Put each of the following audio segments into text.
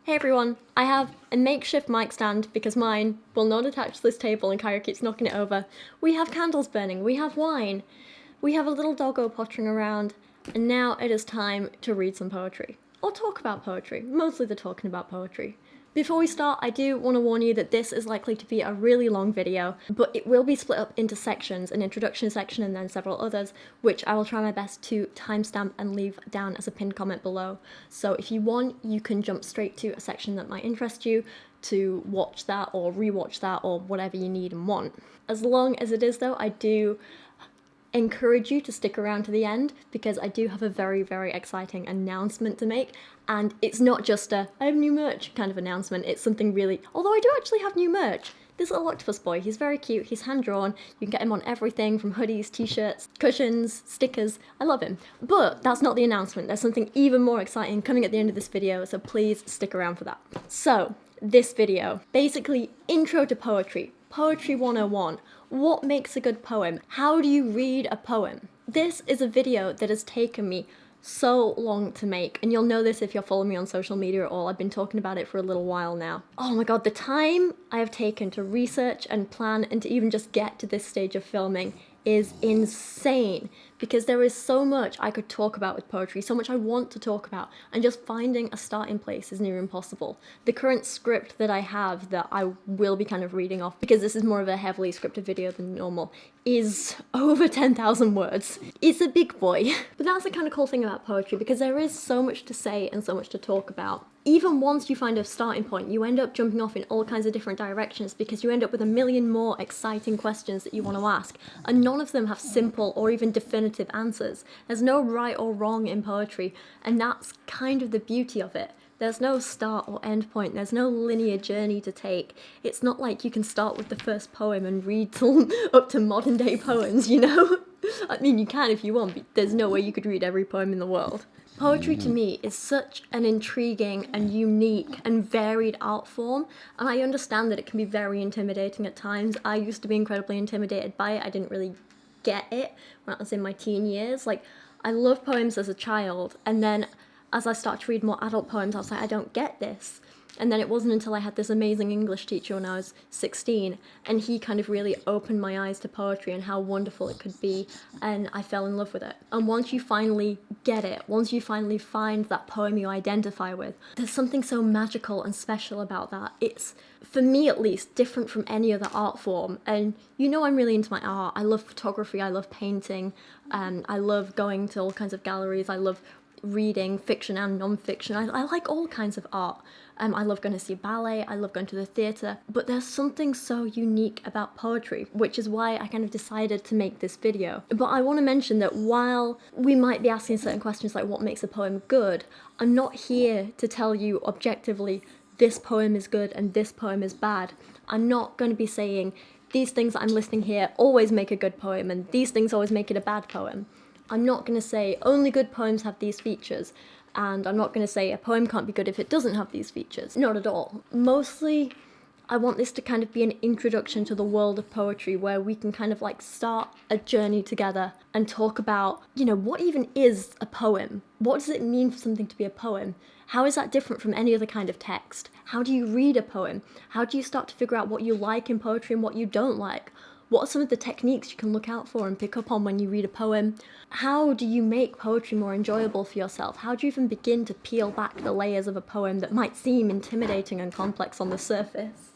Hey everyone, I have a makeshift mic stand because mine will not attach to this table and Kyra keeps knocking it over. We have candles burning, we have wine, we have a little doggo pottering around, and now it is time to read some poetry. Or talk about poetry, mostly the talking about poetry. Before we start, I do want to warn you that this is likely to be a really long video, but it will be split up into sections, an introduction section and then several others, which I will try my best to timestamp and leave down as a pinned comment below. So if you want, you can jump straight to a section that might interest you to watch that or rewatch that or whatever you need and want. As long as it is though, I do encourage you to stick around to the end because I do have a very, very exciting announcement to make, and it's not just a I have new merch kind of announcement, it's something really, although I do actually have new merch. This little octopus boy, he's very cute, he's hand-drawn, you can get him on everything from hoodies, t-shirts, cushions, stickers, I love him. But that's not the announcement, there's something even more exciting coming at the end of this video, so please stick around for that. So, this video, basically intro to poetry, Poetry 101. What makes a good poem? How do you read a poem? This is a video that has taken me so long to make, and you'll know this if you're following me on social media at all. I've been talking about it for a little while now. Oh my god, the time I have taken to research and plan and to even just get to this stage of filming is insane, because there is so much I could talk about with poetry, so much I want to talk about, and just finding a starting place is near impossible. The current script that I have that I will be kind of reading off, because this is more of a heavily scripted video than normal, is over 10,000 words. It's a big boy. But that's the kind of cool thing about poetry, because there is so much to say and so much to talk about. Even once you find a starting point, you end up jumping off in all kinds of different directions because you end up with a million more exciting questions that you want to ask, and none of them have simple or even definitive answers. There's no right or wrong in poetry, and that's kind of the beauty of it. There's no start or end point, there's no linear journey to take. It's not like you can start with the first poem and read till up to modern day poems, you know? I mean, you can if you want, but there's no way you could read every poem in the world. Poetry to me is such an intriguing and unique and varied art form, and I understand that it can be very intimidating at times. I used to be incredibly intimidated by it. I didn't really get it when I was in my teen years. Like, I loved poems as a child, and then as I started to read more adult poems, I was like, I don't get this. And then it wasn't until I had this amazing English teacher when I was 16, and he kind of really opened my eyes to poetry and how wonderful it could be, and I fell in love with it. And once you finally get it, once you finally find that poem you identify with, there's something so magical and special about that. It's, for me at least, different from any other art form. And you know I'm really into my art. I love photography, I love painting, I love going to all kinds of galleries, I love reading fiction and non-fiction. I like all kinds of art. I love going to see ballet, I love going to the theatre, but there's something so unique about poetry, which is why I kind of decided to make this video. But I want to mention that while we might be asking certain questions like what makes a poem good, I'm not here to tell you objectively this poem is good and this poem is bad. I'm not going to be saying these things that I'm listing here always make a good poem and these things always make it a bad poem. I'm not going to say only good poems have these features, and I'm not going to say a poem can't be good if it doesn't have these features. Not at all. Mostly, I want this to kind of be an introduction to the world of poetry where we can kind of like start a journey together and talk about, you know, what even is a poem? What does it mean for something to be a poem? How is that different from any other kind of text? How do you read a poem? How do you start to figure out what you like in poetry and what you don't like? What are some of the techniques you can look out for and pick up on when you read a poem? How do you make poetry more enjoyable for yourself? How do you even begin to peel back the layers of a poem that might seem intimidating and complex on the surface?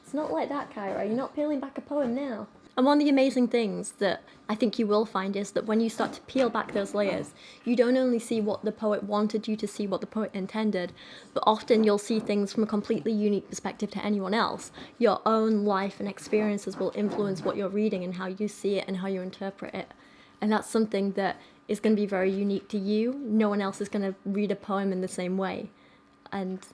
It's not like that, Kyra. You're not peeling back a poem now. And one of the amazing things that I think you will find is that when you start to peel back those layers, you don't only see what the poet wanted you to see, what the poet intended, but often you'll see things from a completely unique perspective to anyone else. Your own life and experiences will influence what you're reading and how you see it and how you interpret it. And that's something that is going to be very unique to you. No one else is going to read a poem in the same way. And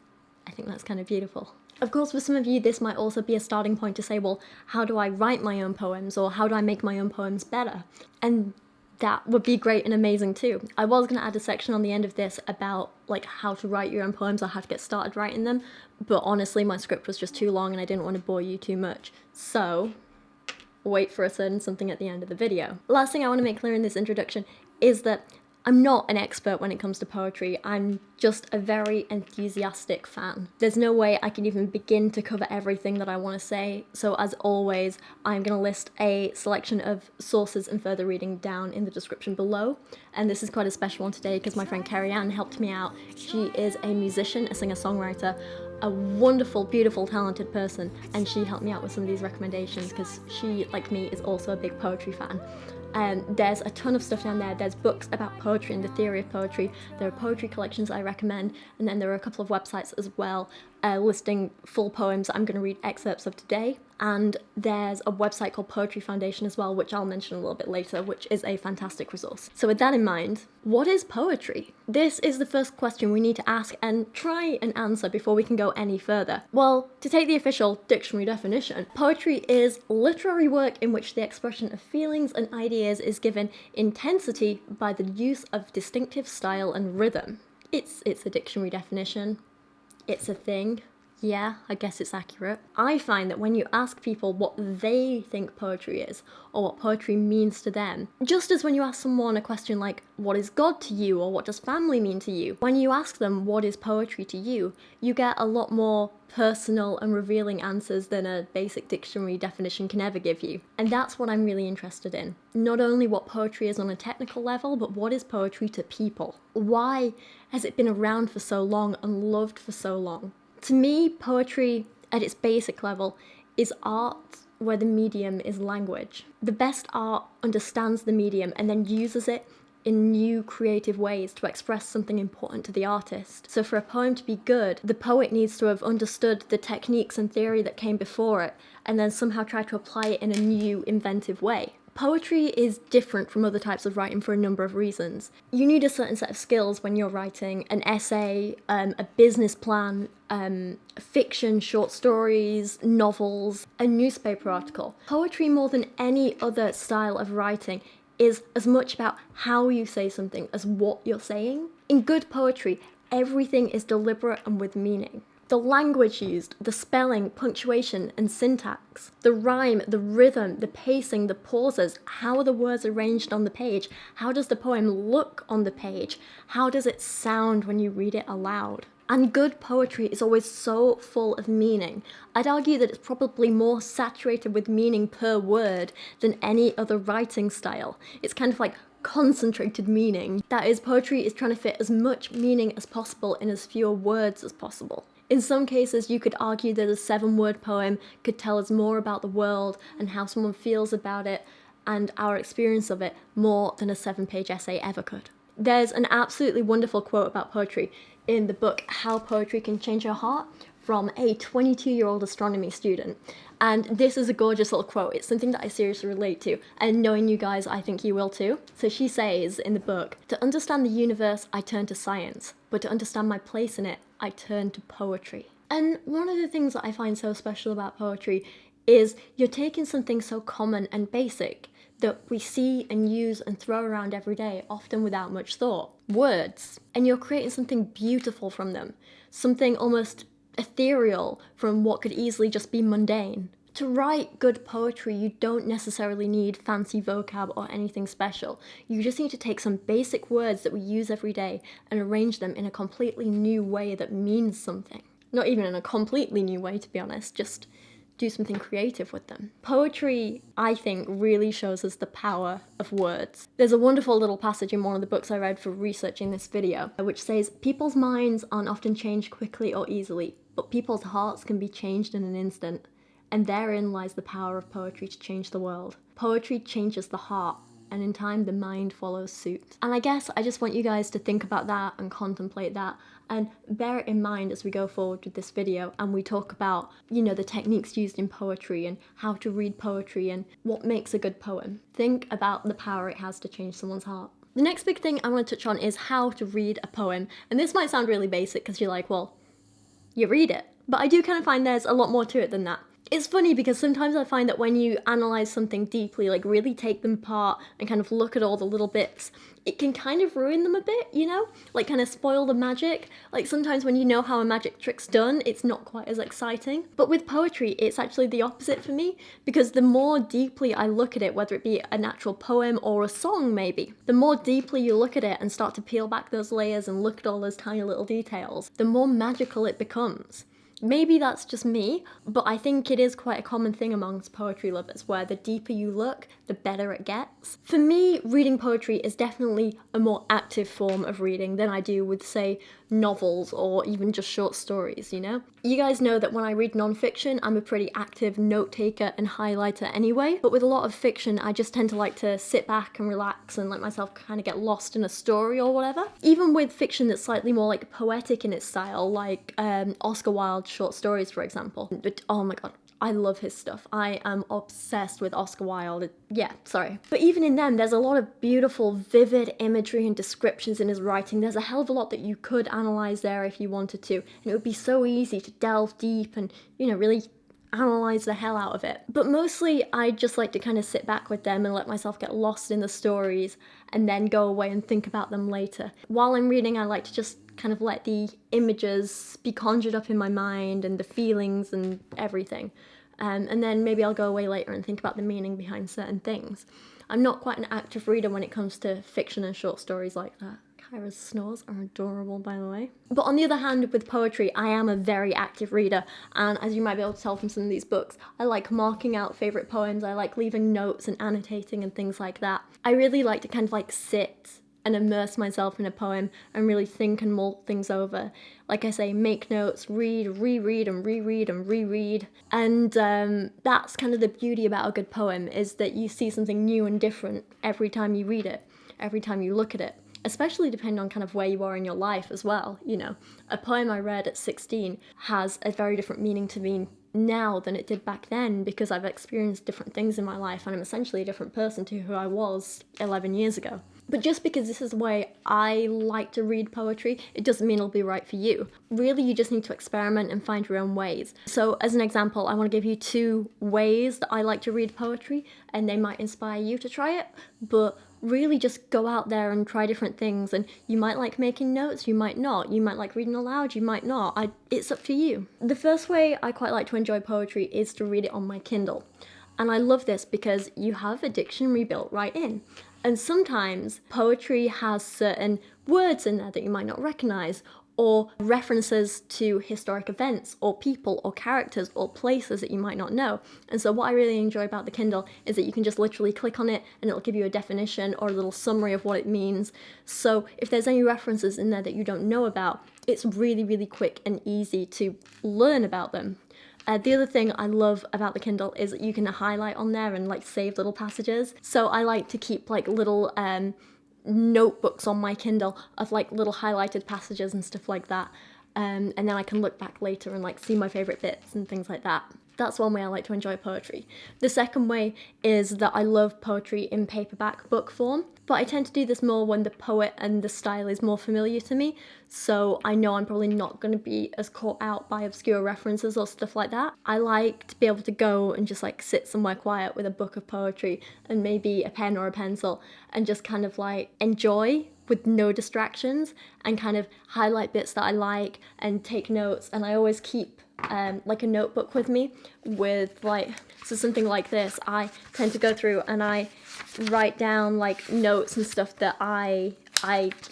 I think that's kind of beautiful. Of course, for some of you, this might also be a starting point to say, well, how do I write my own poems, or how do I make my own poems better? And that would be great and amazing too. I was going to add a section on the end of this about like how to write your own poems or how to get started writing them, but honestly, my script was just too long and I didn't want to bore you too much. So wait for a certain something at the end of the video. Last thing I want to make clear in this introduction is that I'm not an expert when it comes to poetry, I'm just a very enthusiastic fan. There's no way I can even begin to cover everything that I want to say, so as always, I'm going to list a selection of sources and further reading down in the description below. And this is quite a special one today because my friend Cerian helped me out. She is a musician, a singer-songwriter, a wonderful, beautiful, talented person, and she helped me out with some of these recommendations because she, like me, is also a big poetry fan. There's a ton of stuff down there. There's books about poetry and the theory of poetry. There are poetry collections I recommend, and then there are a couple of websites as well listing full poems that I'm going to read excerpts of today. And there's a website called Poetry Foundation as well, which I'll mention a little bit later, which is a fantastic resource. So with that in mind, what is poetry? This is the first question we need to ask and try and answer before we can go any further. Well, to take the official dictionary definition, poetry is literary work in which the expression of feelings and ideas is given intensity by the use of distinctive style and rhythm. It's a dictionary definition. It's a thing. Yeah, I guess it's accurate. I find that when you ask people what they think poetry is, or what poetry means to them, just as when you ask someone a question like, what is God to you, or what does family mean to you, when you ask them what is poetry to you, you get a lot more personal and revealing answers than a basic dictionary definition can ever give you. And that's what I'm really interested in. Not only what poetry is on a technical level, but what is poetry to people? Why has it been around for so long and loved for so long? To me, poetry, at its basic level, is art where the medium is language. The best art understands the medium and then uses it in new creative ways to express something important to the artist. So for a poem to be good, the poet needs to have understood the techniques and theory that came before it, and then somehow try to apply it in a new, inventive way. Poetry is different from other types of writing for a number of reasons. You need a certain set of skills when you're writing an essay, a business plan, fiction, short stories, novels, a newspaper article. Poetry, more than any other style of writing, is as much about how you say something as what you're saying. In good poetry, everything is deliberate and with meaning. The language used, the spelling, punctuation, and syntax, the rhyme, the rhythm, the pacing, the pauses, how are the words arranged on the page, how does the poem look on the page, how does it sound when you read it aloud. And good poetry is always so full of meaning. I'd argue that it's probably more saturated with meaning per word than any other writing style. It's kind of like concentrated meaning. That is, poetry is trying to fit as much meaning as possible in as few words as possible. In some cases, you could argue that a 7-word poem could tell us more about the world and how someone feels about it and our experience of it more than a 7-page essay ever could. There's an absolutely wonderful quote about poetry in the book How Poetry Can Change Your Heart from a 22-year-old astronomy student. And this is a gorgeous little quote. It's something that I seriously relate to, and knowing you guys, I think you will too. So she says in the book, "To understand the universe, I turn to science, but to understand my place in it, I turn to poetry." And one of the things that I find so special about poetry is you're taking something so common and basic that we see and use and throw around every day, often without much thought. Words. And you're creating something beautiful from them. Something almost ethereal from what could easily just be mundane. To write good poetry, you don't necessarily need fancy vocab or anything special. You just need to take some basic words that we use every day and arrange them in a completely new way that means something. Not even in a completely new way, to be honest, just do something creative with them. Poetry, I think, really shows us the power of words. There's a wonderful little passage in one of the books I read for researching this video, which says, "People's minds aren't often changed quickly or easily, but people's hearts can be changed in an instant. And therein lies the power of poetry to change the world. Poetry changes the heart, and in time the mind follows suit." And I guess I just want you guys to think about that and contemplate that and bear it in mind as we go forward with this video and we talk about, the techniques used in poetry and how to read poetry and what makes a good poem. Think about the power it has to change someone's heart. The next big thing I want to touch on is how to read a poem. And this might sound really basic because you're like, well, you read it. But I do kind of find there's a lot more to it than that. It's funny because sometimes I find that when you analyse something deeply, like really take them apart and kind of look at all the little bits, it can kind of ruin them a bit, you know? Like kind of spoil the magic. Like sometimes when you know how a magic trick's done, it's not quite as exciting. But with poetry, it's actually the opposite for me, because the more deeply I look at it, whether it be an actual poem or a song maybe, the more deeply you look at it and start to peel back those layers and look at all those tiny little details, the more magical it becomes. Maybe that's just me, but I think it is quite a common thing amongst poetry lovers, where the deeper you look, the better it gets. For me, reading poetry is definitely a more active form of reading than I do with, say, novels or even just short stories, you know? You guys know that when I read non-fiction, I'm a pretty active note taker and highlighter anyway, but with a lot of fiction, I just tend to like to sit back and relax and let myself kind of get lost in a story or whatever. Even with fiction that's slightly more like poetic in its style, like Oscar Wilde's short stories, for example. But oh my god, I love his stuff. I am obsessed with Oscar Wilde. Yeah, sorry. But even in them, there's a lot of beautiful, vivid imagery and descriptions in his writing. There's a hell of a lot that you could analyse there if you wanted to. And it would be so easy to delve deep and, you know, really analyse the hell out of it. But mostly I just like to kind of sit back with them and let myself get lost in the stories and then go away and think about them later. While I'm reading, I like to just kind of let the images be conjured up in my mind and the feelings and everything. And then maybe I'll go away later and think about the meaning behind certain things. I'm not quite an active reader when it comes to fiction and short stories like that. Kyra's snores are adorable, by the way. But on the other hand, with poetry, I am a very active reader, and as you might be able to tell from some of these books, I like marking out favourite poems, I like leaving notes and annotating and things like that. I really like to kind of like sit and immerse myself in a poem and really think and mull things over. Like I say, make notes, read, reread and reread and reread. And that's kind of the beauty about a good poem, is that you see something new and different every time you read it, every time you look at it. Especially depending on kind of where you are in your life as well, you know. A poem I read at 16 has a very different meaning to me now than it did back then, because I've experienced different things in my life and I'm essentially a different person to who I was 11 years ago. But just because this is the way I like to read poetry, it doesn't mean it'll be right for you. Really, you just need to experiment and find your own ways. So as an example, I want to give you 2 ways that I like to read poetry, and they might inspire you to try it, but really just go out there and try different things. And you might like making notes, you might not. You might like reading aloud, you might not. It's up to you. The first way I quite like to enjoy poetry is to read it on my Kindle. And I love this because you have a dictionary built right in. And sometimes poetry has certain words in there that you might not recognise, or references to historic events or people or characters or places that you might not know. And so what I really enjoy about the Kindle is that you can just literally click on it and it'll give you a definition or a little summary of what it means. So if there's any references in there that you don't know about, it's really, really quick and easy to learn about them. The other thing I love about the Kindle is that you can highlight on there and like save little passages. So I like to keep like little notebooks on my Kindle of like little highlighted passages and stuff like that. And then I can look back later and like see my favourite bits and things like that. That's one way I like to enjoy poetry. The second way is that I love poetry in paperback book form, but I tend to do this more when the poet and the style is more familiar to me, so I know I'm probably not going to be as caught out by obscure references or stuff like that. I like to be able to go and just like sit somewhere quiet with a book of poetry and maybe a pen or a pencil and just kind of like enjoy with no distractions and kind of highlight bits that I like and take notes. And I always keep like a notebook with me with like, so something like this, I tend to go through and I write down like notes and stuff that I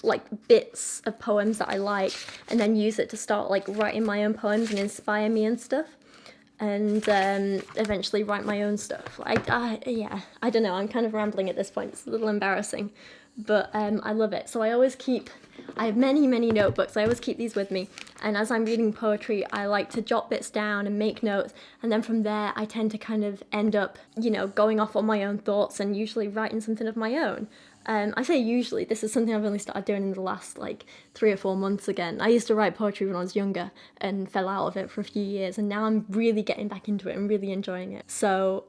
like, bits of poems that I like, and then use it to start like writing my own poems and inspire me and stuff, and eventually write my own stuff. Yeah, I don't know, I'm kind of rambling at this point, it's a little embarrassing, but I love it. So I have many notebooks. I always keep these with me, and as I'm reading poetry I like to jot bits down and make notes, and then from there I tend to kind of end up, you know, going off on my own thoughts and usually writing something of my own. I say usually, this is something I've only started doing in the last like 3 or 4 months again. I used to write poetry when I was younger and fell out of it for a few years, and now I'm really getting back into it and really enjoying it. So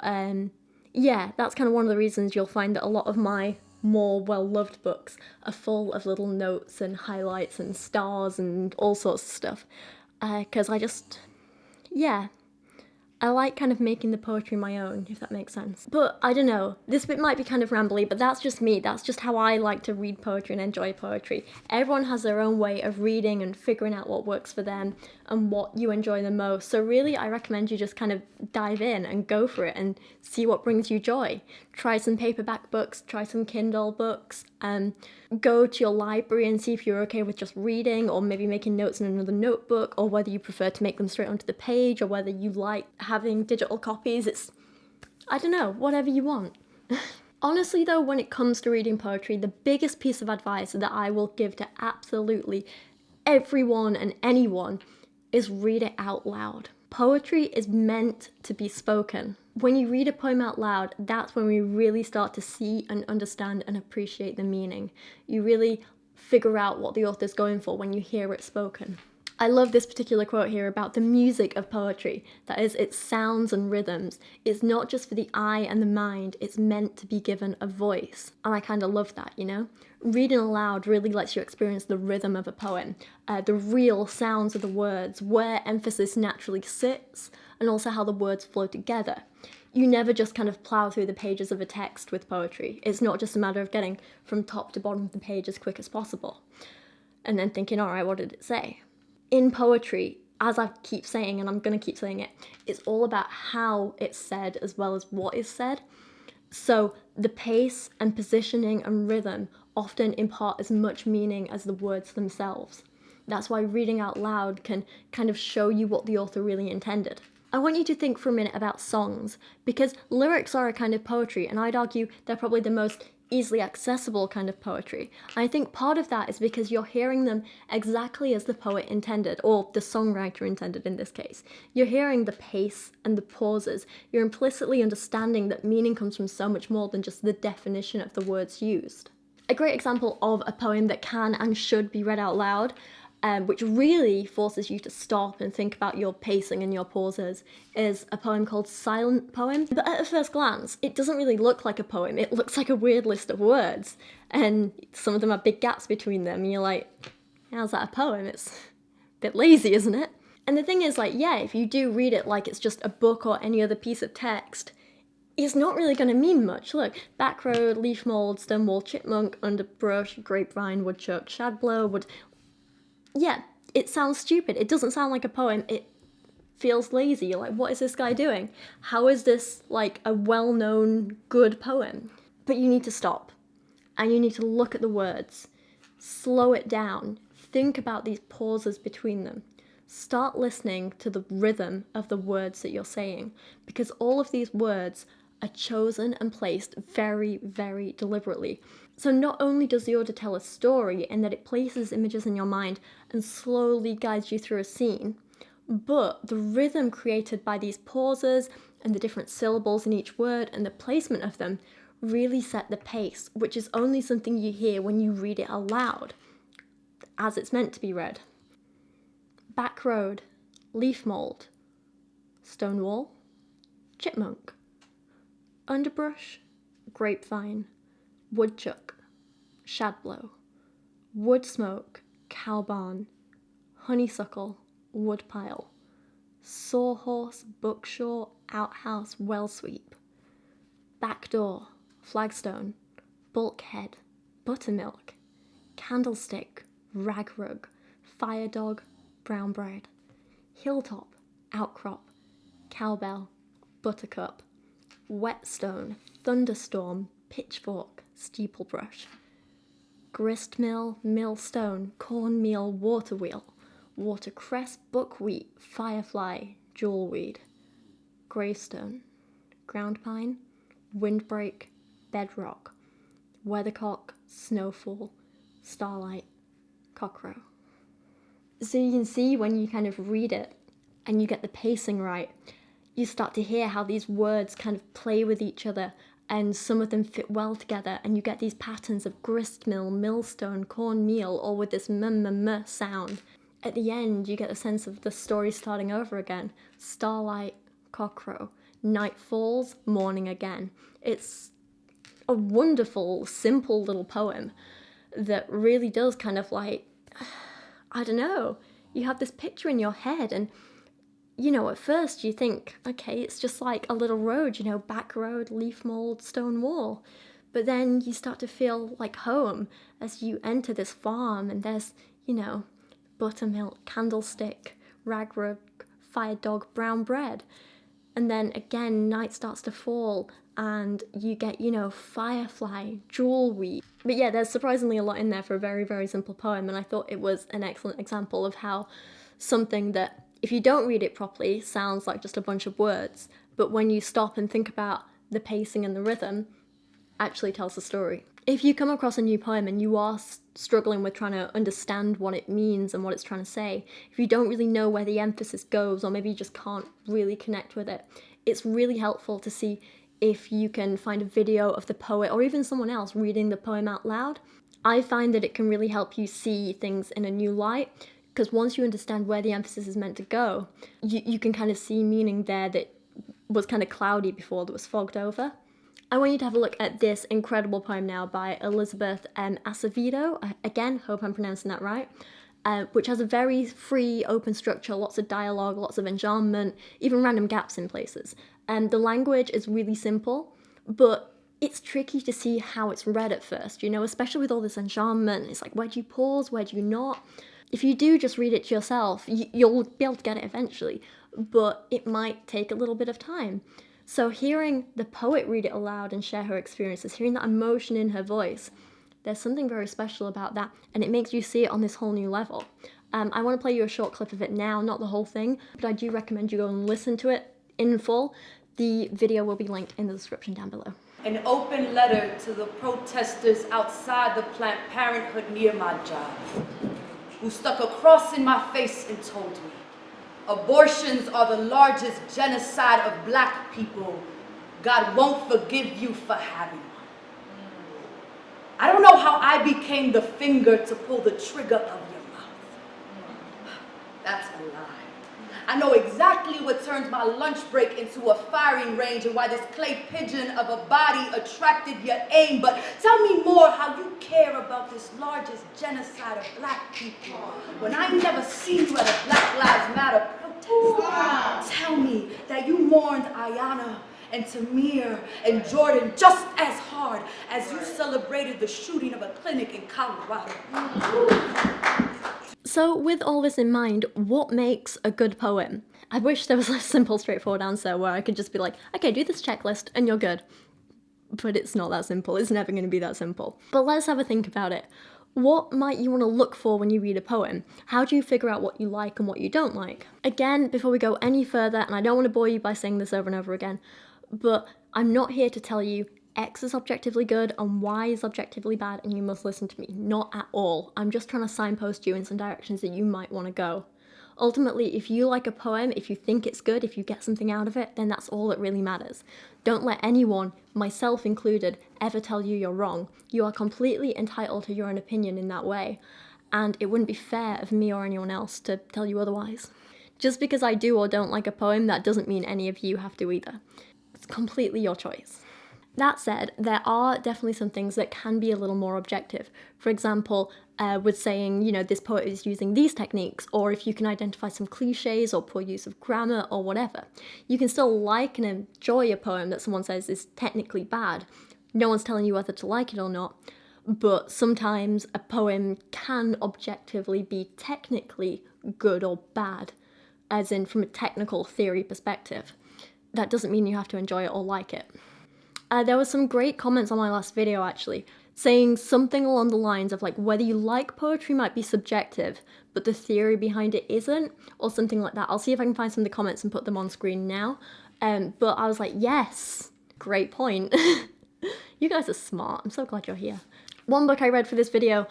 yeah, that's kind of one of the reasons you'll find that a lot of my more well-loved books are full of little notes and highlights and stars and all sorts of stuff, because I I like kind of making the poetry my own, if that makes sense. But I don't know, this bit might be kind of rambly, but that's just me. That's just how I like to read poetry and enjoy poetry. Everyone has their own way of reading and figuring out what works for them and what you enjoy the most. So really, I recommend you just kind of dive in and go for it and see what brings you joy. Try some paperback books, try some Kindle books, go to your library and see if you're okay with just reading or maybe making notes in another notebook, or whether you prefer to make them straight onto the page, or whether you like having digital copies. It's, I don't know, whatever you want. Honestly though, when it comes to reading poetry, the biggest piece of advice that I will give to absolutely everyone and anyone is read it out loud. Poetry is meant to be spoken. When you read a poem out loud, that's when we really start to see and understand and appreciate the meaning. You really figure out what the author's going for when you hear it spoken. I love this particular quote here about the music of poetry. That is, its sounds and rhythms. It's not just for the eye and the mind, it's meant to be given a voice. And I kind of love that, you know? Reading aloud really lets you experience the rhythm of a poem, the real sounds of the words, where emphasis naturally sits, and also how the words flow together. You never just kind of plow through the pages of a text with poetry. It's not just a matter of getting from top to bottom of the page as quick as possible, and then thinking, all right, what did it say? In poetry, as I keep saying, and I'm going to keep saying it, it's all about how it's said as well as what is said. So the pace and positioning and rhythm often impart as much meaning as the words themselves. That's why reading out loud can kind of show you what the author really intended. I want you to think for a minute about songs, because lyrics are a kind of poetry, and I'd argue they're probably the most easily accessible kind of poetry. I think part of that is because you're hearing them exactly as the poet intended, or the songwriter intended in this case. You're hearing the pace and the pauses. You're implicitly understanding that meaning comes from so much more than just the definition of the words used. A great example of a poem that can and should be read out loud, which really forces you to stop and think about your pacing and your pauses, is a poem called Silent Poem. But at a first glance, it doesn't really look like a poem. It looks like a weird list of words, and some of them have big gaps between them, and you're like, how's that a poem? It's a bit lazy, isn't it? And the thing is, like, yeah, if you do read it like it's just a book or any other piece of text, it's not really going to mean much. Look, backroad, leaf mould, stonewall, chipmunk, underbrush, grapevine, woodchuck, shadblow, yeah, it sounds stupid. It doesn't sound like a poem. It feels lazy. You're like, what is this guy doing? How is this like a well-known good poem? But you need to stop, and you need to look at the words, slow it down, think about these pauses between them. Start listening to the rhythm of the words that you're saying, because all of these words are chosen and placed very, very deliberately. So not only does the author tell a story in that it places images in your mind and slowly guides you through a scene, but the rhythm created by these pauses and the different syllables in each word and the placement of them really set the pace, which is only something you hear when you read it aloud, as it's meant to be read. Backroad, leaf mould, stonewall, chipmunk, underbrush, grapevine, woodchuck, shadblow, wood smoke, cow barn, honeysuckle, woodpile, sawhorse, buckshaw, outhouse, well sweep, back door, flagstone, bulkhead, buttermilk, candlestick, rag rug, fire dog, brown bread, hilltop, outcrop, cowbell, buttercup, whetstone, thunderstorm, pitchfork, steeplebrush, gristmill, millstone, cornmeal, waterwheel, watercress, buckwheat, firefly, jewelweed, gravestone, ground pine, windbreak, bedrock, weathercock, snowfall, starlight, cockcrow. So you can see when you kind of read it and you get the pacing right, you start to hear how these words kind of play with each other, and some of them fit well together, and you get these patterns of gristmill, millstone, cornmeal, all with this m sound. At the end, you get a sense of the story starting over again. Starlight, cockcrow, night falls, morning again. It's a wonderful, simple little poem that really does kind of like, I don't know, you have this picture in your head, and you know, at first you think, okay, it's just like a little road, you know, back road, leaf mold, stone wall. But then you start to feel like home as you enter this farm, and there's, you know, buttermilk, candlestick, rag rug, fire dog, brown bread. And then again, night starts to fall, and you get, you know, firefly, jewel weed. But yeah, there's surprisingly a lot in there for a very, very simple poem, and I thought it was an excellent example of how something that, if you don't read it properly, sounds like just a bunch of words, but when you stop and think about the pacing and the rhythm, actually tells the story. If you come across a new poem and you are struggling with trying to understand what it means and what it's trying to say, if you don't really know where the emphasis goes, or maybe you just can't really connect with it, it's really helpful to see if you can find a video of the poet or even someone else reading the poem out loud. I find that it can really help you see things in a new light, because once you understand where the emphasis is meant to go, you can kind of see meaning there that was kind of cloudy before, that was fogged over. I want you to have a look at this incredible poem now by Elizabeth Acevedo. Again, hope I'm pronouncing that right. Which has a very free, open structure, lots of dialogue, lots of enjambment, even random gaps in places. The language is really simple, but it's tricky to see how it's read at first, you know, especially with all this enjambment. It's like, where do you pause, where do you not? If you do just read it to yourself, you'll be able to get it eventually, but it might take a little bit of time. So hearing the poet read it aloud and share her experiences, hearing that emotion in her voice, there's something very special about that, and it makes you see it on this whole new level. I want to play you a short clip of it now, not the whole thing, but I do recommend you go and listen to it in full. The video will be linked in the description down below. An open letter to the protesters outside the Planned Parenthood near my job, who stuck a cross in my face and told me, abortions are the largest genocide of black people. God won't forgive you for having one. I don't know how I became the finger to pull the trigger of your mouth. That's a lie. I know exactly what turns my lunch break into a firing range and why this clay pigeon of a body attracted your aim. But tell me more how you care about this largest genocide of black people when I never seen you at a Black Lives Matter protest. Tell me that you mourned Ayanna and Tamir and Jordan just as hard as you celebrated the shooting of a clinic in Colorado. So with all this in mind, what makes a good poem? I wish there was a simple, straightforward answer where I could just be like, okay, do this checklist and you're good. But it's not that simple. It's never going to be that simple. But let's have a think about it. What might you want to look for when you read a poem? How do you figure out what you like and what you don't like? Again, before we go any further, and I don't want to bore you by saying this over and over again, but I'm not here to tell you X is objectively good and Y is objectively bad and you must listen to me. Not at all. I'm just trying to signpost you in some directions that you might want to go. Ultimately, if you like a poem, if you think it's good, if you get something out of it, then that's all that really matters. Don't let anyone, myself included, ever tell you you're wrong. You are completely entitled to your own opinion in that way, and it wouldn't be fair of me or anyone else to tell you otherwise. Just because I do or don't like a poem, that doesn't mean any of you have to either. It's completely your choice. That said, there are definitely some things that can be a little more objective. For example, with saying, you know, this poet is using these techniques, or if you can identify some cliches or poor use of grammar or whatever. You can still like and enjoy a poem that someone says is technically bad. No one's telling you whether to like it or not, but sometimes a poem can objectively be technically good or bad, as in from a technical theory perspective. That doesn't mean you have to enjoy it or like it. There were some great comments on my last video actually, saying something along the lines of like whether you like poetry might be subjective, but the theory behind it isn't, or something like that. I'll see if I can find some of the comments and put them on screen now. But I was like, yes, great point. You guys are smart. I'm so glad you're here. One book I read for this video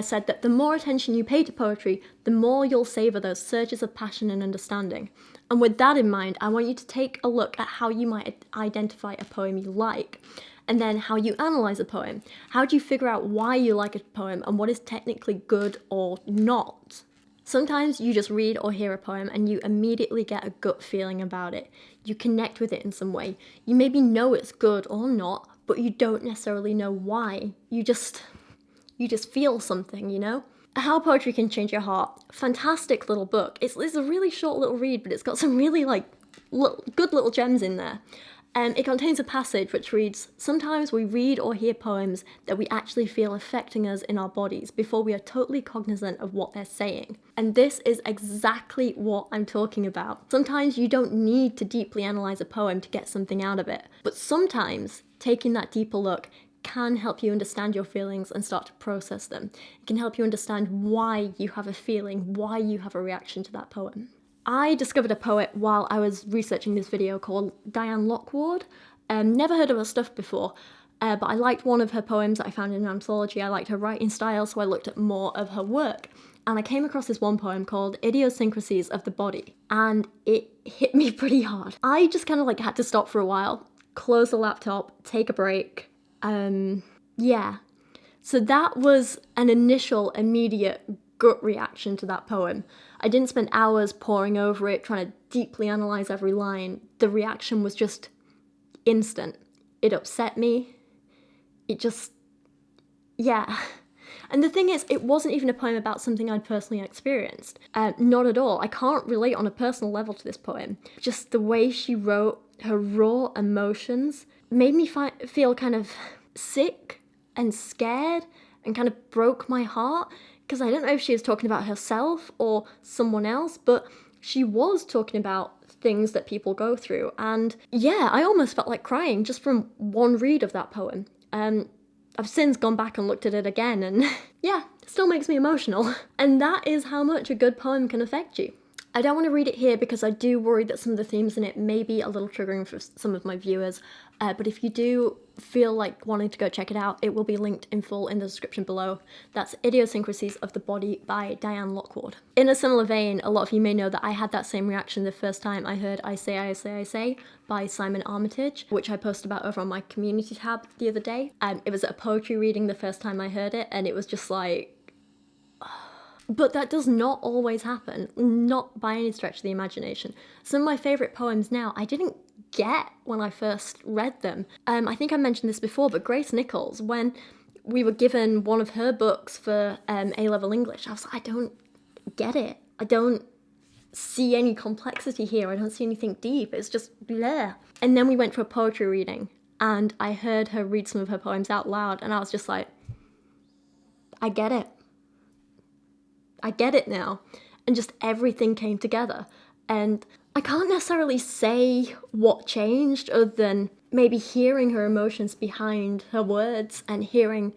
said that the more attention you pay to poetry, the more you'll savour those surges of passion and understanding. And with that in mind, I want you to take a look at how you might identify a poem you like, and then how you analyse a poem. How do you figure out why you like a poem and what is technically good or not? Sometimes you just read or hear a poem and you immediately get a gut feeling about it. You connect with it in some way. You maybe know it's good or not, but you don't necessarily know why. You just feel something, you know? How Poetry Can Change Your Heart. Fantastic little book. It's a really short little read, but it's got some really good little gems in there. It contains a passage which reads, "Sometimes we read or hear poems that we actually feel affecting us in our bodies before we are totally cognizant of what they're saying." And this is exactly what I'm talking about. Sometimes you don't need to deeply analyse a poem to get something out of it, but sometimes taking that deeper look can help you understand your feelings and start to process them. It can help you understand why you have a feeling, why you have a reaction to that poem. I discovered a poet while I was researching this video called Diane Lockwood. Never heard of her stuff before, but I liked one of her poems that I found in an anthology. I liked her writing style, so I looked at more of her work. And I came across this one poem called Idiosyncrasies of the Body, and it hit me pretty hard. I just kind of had to stop for a while, close the laptop, take a break. Yeah. So that was an initial, immediate gut reaction to that poem. I didn't spend hours poring over it, trying to deeply analyse every line. The reaction was just instant. It upset me. Yeah. And the thing is, it wasn't even a poem about something I'd personally experienced. Not at all. I can't relate on a personal level to this poem. Just the way she wrote, her raw emotions, made me feel kind of sick and scared and kind of broke my heart. Because I don't know if she was talking about herself or someone else, but she was talking about things that people go through. And yeah, I almost felt like crying just from one read of that poem. I've since gone back and looked at it again, and yeah, it still makes me emotional. And that is how much a good poem can affect you. I don't want to read it here because I do worry that some of the themes in it may be a little triggering for some of my viewers, but if you do feel like wanting to go check it out, it will be linked in full in the description below. That's Idiosyncrasies of the Body by Diane Lockwood. In a similar vein, a lot of you may know that I had that same reaction the first time I heard I Say, I Say, I Say by Simon Armitage, which I posted about over on my community tab the other day. It was at a poetry reading the first time I heard it, and it was just like... But that does not always happen, not by any stretch of the imagination. Some of my favourite poems now, I didn't get when I first read them. I think I mentioned this before, but Grace Nichols, when we were given one of her books for A-level English, I was like, I don't get it. I don't see any complexity here. I don't see anything deep. It's just blah. And then we went to a poetry reading, and I heard her read some of her poems out loud, and I was just like, I get it. I get it now. And just everything came together. And I can't necessarily say what changed other than maybe hearing her emotions behind her words and hearing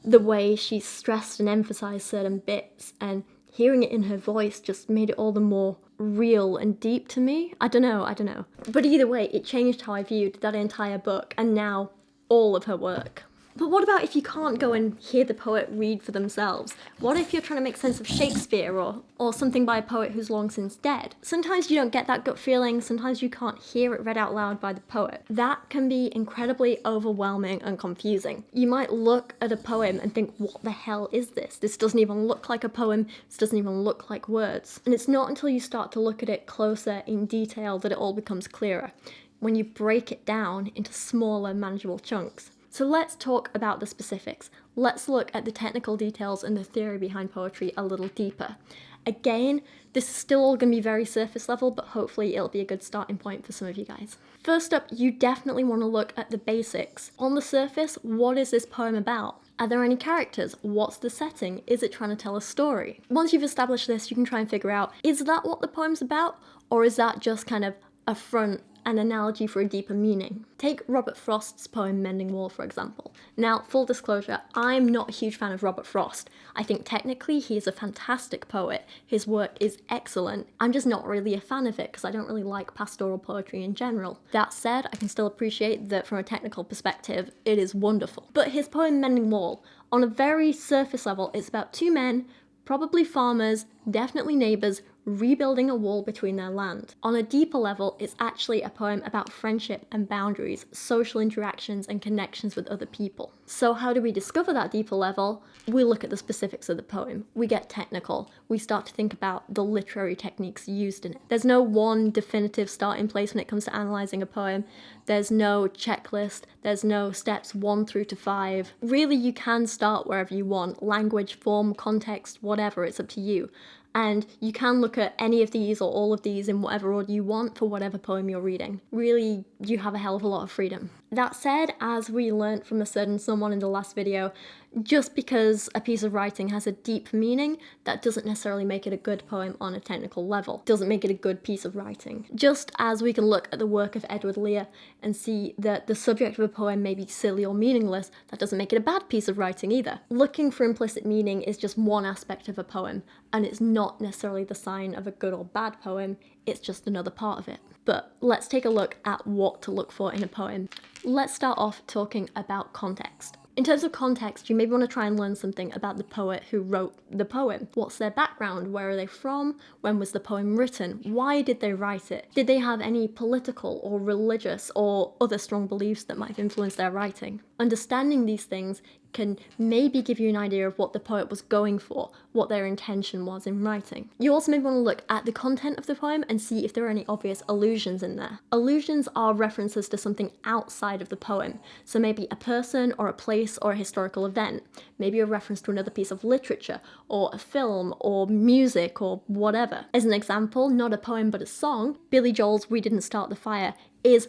the way she stressed and emphasized certain bits, and hearing it in her voice just made it all the more real and deep to me. I don't know. But either way, it changed how I viewed that entire book and now all of her work. But what about if you can't go and hear the poet read for themselves? What if you're trying to make sense of Shakespeare or something by a poet who's long since dead? Sometimes you don't get that gut feeling, sometimes you can't hear it read out loud by the poet. That can be incredibly overwhelming and confusing. You might look at a poem and think, what the hell is this? This doesn't even look like a poem, this doesn't even look like words. And it's not until you start to look at it closer in detail that it all becomes clearer, when you break it down into smaller, manageable chunks. So let's talk about the specifics. Let's look at the technical details and the theory behind poetry a little deeper. Again, this is still all going to be very surface level, but hopefully it'll be a good starting point for some of you guys. First up, you definitely want to look at the basics. On the surface, what is this poem about? Are there any characters? What's the setting? Is it trying to tell a story? Once you've established this, you can try and figure out, is that what the poem's about? Or is that just kind of a front, an analogy for a deeper meaning? Take Robert Frost's poem Mending Wall, for example. Now, full disclosure, I'm not a huge fan of Robert Frost. I think technically he is a fantastic poet. His work is excellent. I'm just not really a fan of it because I don't really like pastoral poetry in general. That said, I can still appreciate that from a technical perspective, it is wonderful. But his poem Mending Wall, on a very surface level, it's about two men, probably farmers, definitely neighbours, rebuilding a wall between their land. On a deeper level, it's actually a poem about friendship and boundaries, social interactions and connections with other people. So how do we discover that deeper level? We look at the specifics of the poem. We get technical. We start to think about the literary techniques used in it. There's no one definitive starting place when it comes to analysing a poem. There's no checklist. There's no steps 1 through to 5. Really, you can start wherever you want. Language, form, context, whatever, it's up to you. And you can look at any of these or all of these in whatever order you want for whatever poem you're reading. Really, you have a hell of a lot of freedom. That said, as we learnt from a certain someone in the last video, just because a piece of writing has a deep meaning, that doesn't necessarily make it a good poem on a technical level. Doesn't make it a good piece of writing. Just as we can look at the work of Edward Lear and see that the subject of a poem may be silly or meaningless, that doesn't make it a bad piece of writing either. Looking for implicit meaning is just one aspect of a poem, and it's not necessarily the sign of a good or bad poem, it's just another part of it. But let's take a look at what to look for in a poem. Let's start off talking about context. In terms of context, you maybe want to try and learn something about the poet who wrote the poem. What's their background? Where are they from? When was the poem written? Why did they write it? Did they have any political or religious or other strong beliefs that might have influenced their writing? Understanding these things can maybe give you an idea of what the poet was going for, what their intention was in writing. You also may want to look at the content of the poem and see if there are any obvious allusions in there. Allusions are references to something outside of the poem, so maybe a person or a place or a historical event, maybe a reference to another piece of literature or a film or music or whatever. As an example, not a poem but a song, Billy Joel's We Didn't Start the Fire is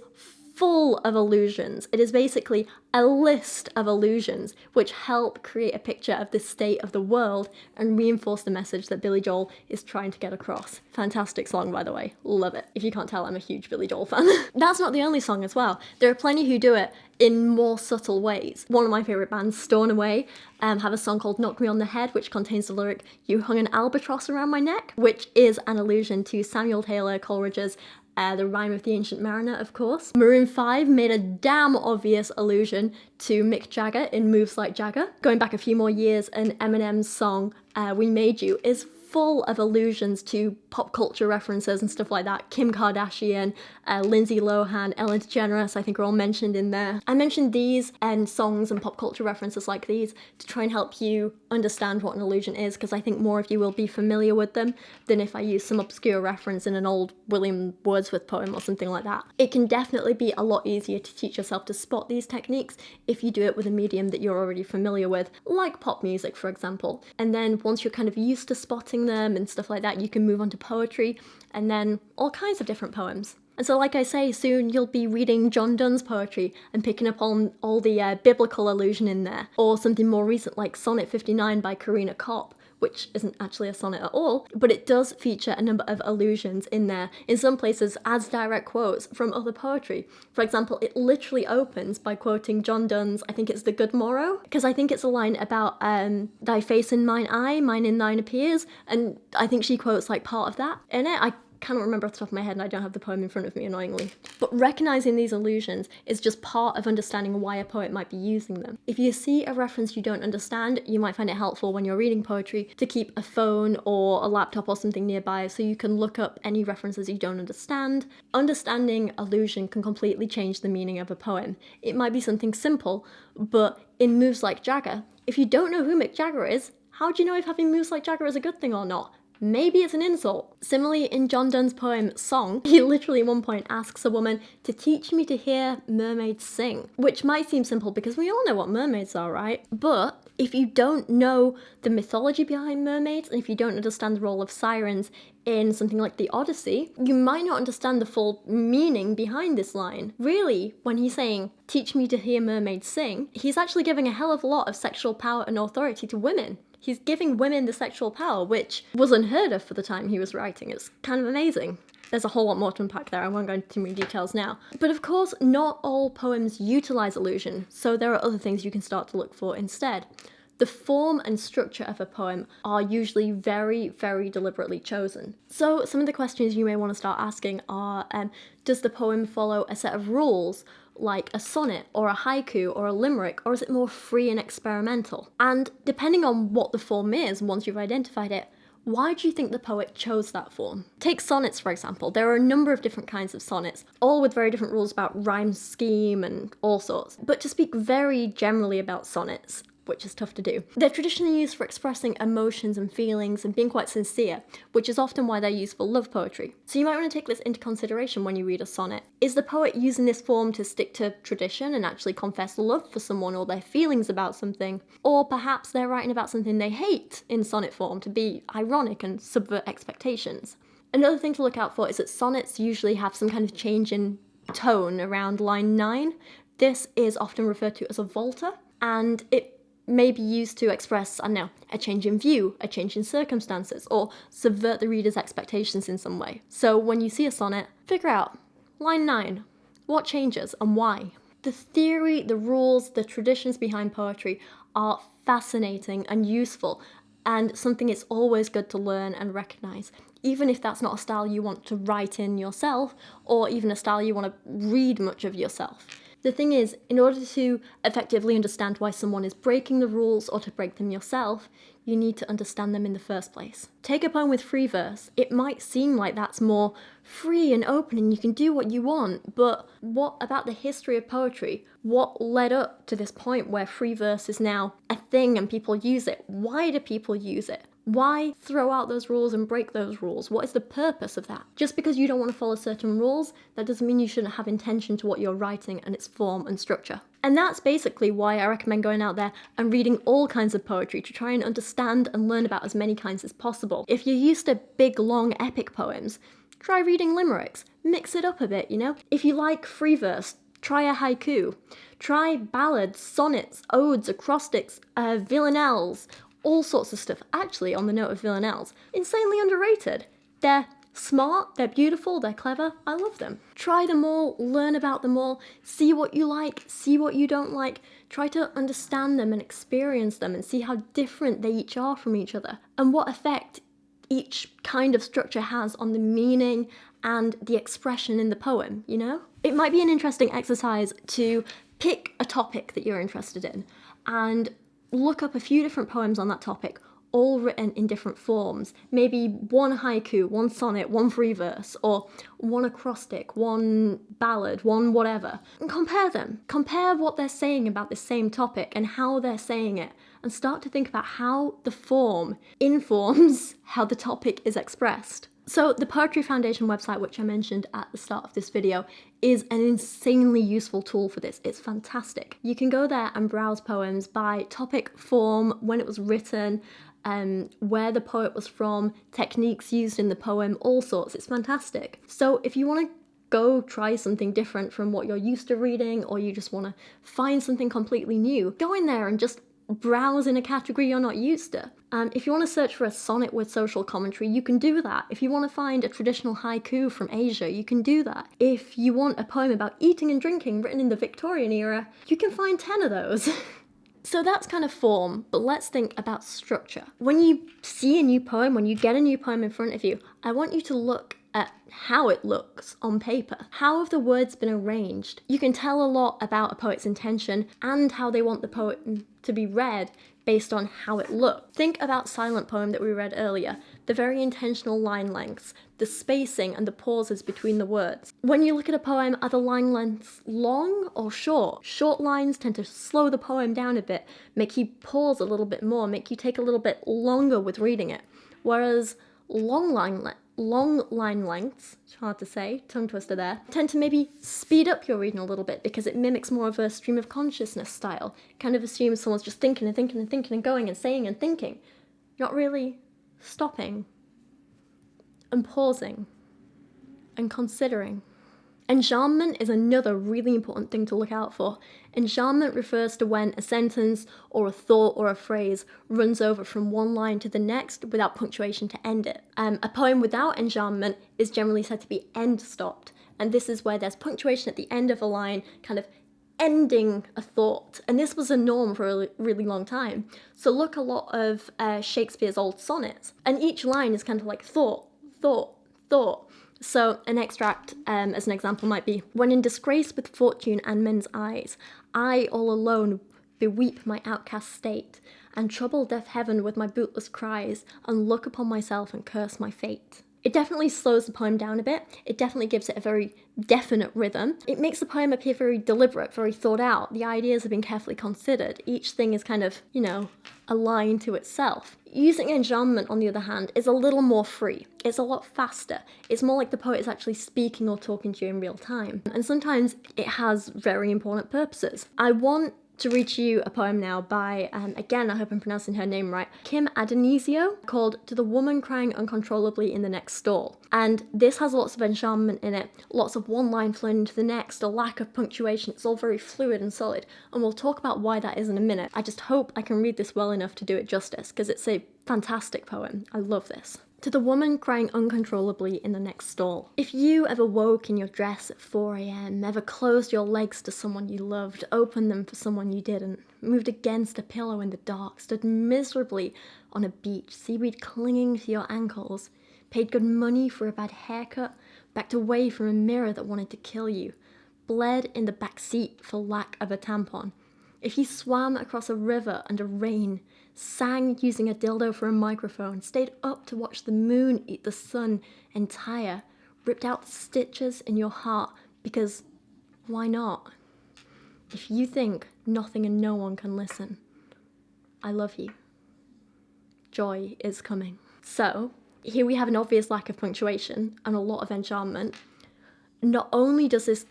full of allusions. It is basically a list of allusions which help create a picture of the state of the world and reinforce the message that Billy Joel is trying to get across. Fantastic song, by the way. Love it. If you can't tell, I'm a huge Billy Joel fan. That's not the only song as well. There are plenty who do it in more subtle ways. One of my favourite bands, Stornoway, have a song called Knock Me on the Head, which contains the lyric, "You hung an albatross around my neck," which is an allusion to Samuel Taylor Coleridge's The Rime of the Ancient Mariner, of course. Maroon 5 made a damn obvious allusion to Mick Jagger in Moves Like Jagger. Going back a few more years, and Eminem's song We Made You is full of allusions to pop culture references and stuff like that. Kim Kardashian, Lindsay Lohan, Ellen DeGeneres, I think are all mentioned in there. I mentioned these and songs and pop culture references like these to try and help you understand what an allusion is, because I think more of you will be familiar with them than if I use some obscure reference in an old William Wordsworth poem or something like that. It can definitely be a lot easier to teach yourself to spot these techniques if you do it with a medium that you're already familiar with, like pop music, for example. And then once you're kind of used to spotting them and stuff like that, you can move on to poetry and then all kinds of different poems. And so, like I say, soon you'll be reading John Donne's poetry and picking up on all the biblical allusion in there, or something more recent like Sonnet 59 by Karina Kopp, which isn't actually a sonnet at all, but it does feature a number of allusions in there, in some places as direct quotes from other poetry. For example, it literally opens by quoting John Donne's, I think it's The Good Morrow, because I think it's a line about thy face in mine eye, mine in thine appears, and I think she quotes like part of that in it. I cannot remember off the top of my head and I don't have the poem in front of me, annoyingly. But recognising these allusions is just part of understanding why a poet might be using them. If you see a reference you don't understand, you might find it helpful when you're reading poetry to keep a phone or a laptop or something nearby so you can look up any references you don't understand. Understanding allusion can completely change the meaning of a poem. It might be something simple, but in Moves Like Jagger, if you don't know who Mick Jagger is, how do you know if having moves like Jagger is a good thing or not? Maybe it's an insult. Similarly, in John Donne's poem Song, he literally at one point asks a woman to teach me to hear mermaids sing, which might seem simple because we all know what mermaids are, right? But if you don't know the mythology behind mermaids, and if you don't understand the role of sirens in something like the Odyssey, you might not understand the full meaning behind this line. Really, when he's saying, teach me to hear mermaids sing, he's actually giving a hell of a lot of sexual power and authority to women. He's giving women the sexual power, which was unheard of for the time he was writing. It's kind of amazing. There's a whole lot more to unpack there, I won't go into too many details now. But of course, not all poems utilise allusion, so there are other things you can start to look for instead. The form and structure of a poem are usually very, very deliberately chosen. So some of the questions you may want to start asking are, does the poem follow a set of rules, like a sonnet or a haiku or a limerick, or is it more free and experimental? And depending on what the form is, once you've identified it, Why do you think the poet chose that form? Take sonnets, for example. There are a number of different kinds of sonnets, all with very different rules about rhyme scheme and all sorts. But to speak very generally about sonnets, which is tough to do, they're traditionally used for expressing emotions and feelings and being quite sincere, which is often why they're used for love poetry. So you might want to take this into consideration when you read a sonnet. Is the poet using this form to stick to tradition and actually confess love for someone or their feelings about something? Or perhaps they're writing about something they hate in sonnet form to be ironic and subvert expectations. Another thing to look out for is that sonnets usually have some kind of change in tone around line 9. This is often referred to as a volta, and it may be used to express, I don't know, a change in view, a change in circumstances, or subvert the reader's expectations in some way. So when you see a sonnet, figure out, line 9, what changes and why? The theory, the rules, the traditions behind poetry are fascinating and useful, and something it's always good to learn and recognise, even if that's not a style you want to write in yourself, or even a style you want to read much of yourself. The thing is, in order to effectively understand why someone is breaking the rules or to break them yourself, you need to understand them in the first place. Take a poem with free verse. It might seem like that's more free and open and you can do what you want, but what about the history of poetry? What led up to this point where free verse is now a thing and people use it? Why do people use it? Why throw out those rules and break those rules? What is the purpose of that? Just because you don't want to follow certain rules, that doesn't mean you shouldn't have intention to what you're writing and its form and structure. And that's basically why I recommend going out there and reading all kinds of poetry to try and understand and learn about as many kinds as possible. If you're used to big, long, epic poems, try reading limericks. Mix it up a bit, you know? If you like free verse, try a haiku. Try ballads, sonnets, odes, acrostics, villanelles, all sorts of stuff. Actually, on the note of villanelles, insanely underrated. They're smart, they're beautiful, they're clever. I love them. Try them all, learn about them all, see what you like, see what you don't like. Try to understand them and experience them and see how different they each are from each other and what effect each kind of structure has on the meaning and the expression in the poem, you know? It might be an interesting exercise to pick a topic that you're interested in and look up a few different poems on that topic, all written in different forms. Maybe one haiku, one sonnet, one free verse, or one acrostic, one ballad, one whatever. And compare them. Compare what they're saying about the same topic and how they're saying it, and start to think about how the form informs how the topic is expressed. So the Poetry Foundation website, which I mentioned at the start of this video, is an insanely useful tool for this. It's fantastic. You can go there and browse poems by topic, form, when it was written, where the poet was from, techniques used in the poem, all sorts. It's fantastic. So if you want to go try something different from what you're used to reading, or you just want to find something completely new, go in there and just browse in a category you're not used to. If you want to search for a sonnet with social commentary, you can do that. If you want to find a traditional haiku from Asia, you can do that. If you want a poem about eating and drinking written in the Victorian era, you can find 10 of those. So that's kind of form, but let's think about structure. When you see a new poem, when you get a new poem in front of you, I want you to look at how it looks on paper. How have the words been arranged? You can tell a lot about a poet's intention and how they want the poem to be read based on how it looked. Think about Silent Poem that we read earlier, the very intentional line lengths, the spacing and the pauses between the words. When you look at a poem, are the line lengths long or short? Short lines tend to slow the poem down a bit, make you pause a little bit more, make you take a little bit longer with reading it. Whereas long line lengths, it's hard to say, tongue twister there, tend to maybe speed up your reading a little bit because it mimics more of a stream of consciousness style. Kind of assumes someone's just thinking and thinking and thinking and going and saying and thinking, not really stopping and pausing and considering. Enjambment is another really important thing to look out for. Enjambment refers to when a sentence or a thought or a phrase runs over from one line to the next without punctuation to end it. A poem without enjambment is generally said to be end-stopped, and this is where there's punctuation at the end of a line, kind of ending a thought. And this was a norm for a really long time. So look a lot of Shakespeare's old sonnets, and each line is kind of like thought, thought, thought. So an extract, as an example, might be, "When in disgrace with fortune and men's eyes, I all alone beweep my outcast state, and trouble deaf heaven with my bootless cries, and look upon myself and curse my fate. It definitely slows the poem down a bit. It definitely gives it a very definite rhythm. It makes the poem appear very deliberate, very thought out. The ideas have been carefully considered. Each thing is kind of, a line to itself. Using enjambment, on the other hand, is a little more free. It's a lot faster. It's more like the poet is actually speaking or talking to you in real time. And sometimes it has very important purposes. I want to read to you a poem now by, again, I hope I'm pronouncing her name right, Kim Adonisio, called To the Woman Crying Uncontrollably in the Next Stall. And this has lots of enchantment in it, lots of one line flowing into the next, a lack of punctuation. It's all very fluid and solid, and we'll talk about why that is in a minute. I just hope I can read this well enough to do it justice, because it's a fantastic poem. I love this. To the woman crying uncontrollably in the next stall. If you ever woke in your dress at 4 a.m, ever closed your legs to someone you loved, opened them for someone you didn't, moved against a pillow in the dark, stood miserably on a beach, seaweed clinging to your ankles, paid good money for a bad haircut, backed away from a mirror that wanted to kill you, bled in the back seat for lack of a tampon, if you swam across a river under rain, sang using a dildo for a microphone, stayed up to watch the moon eat the sun entire, ripped out the stitches in your heart because why not? If you think nothing and no one can listen, I love you. Joy is coming. So, here we have an obvious lack of punctuation and a lot of enchantment. Not only does this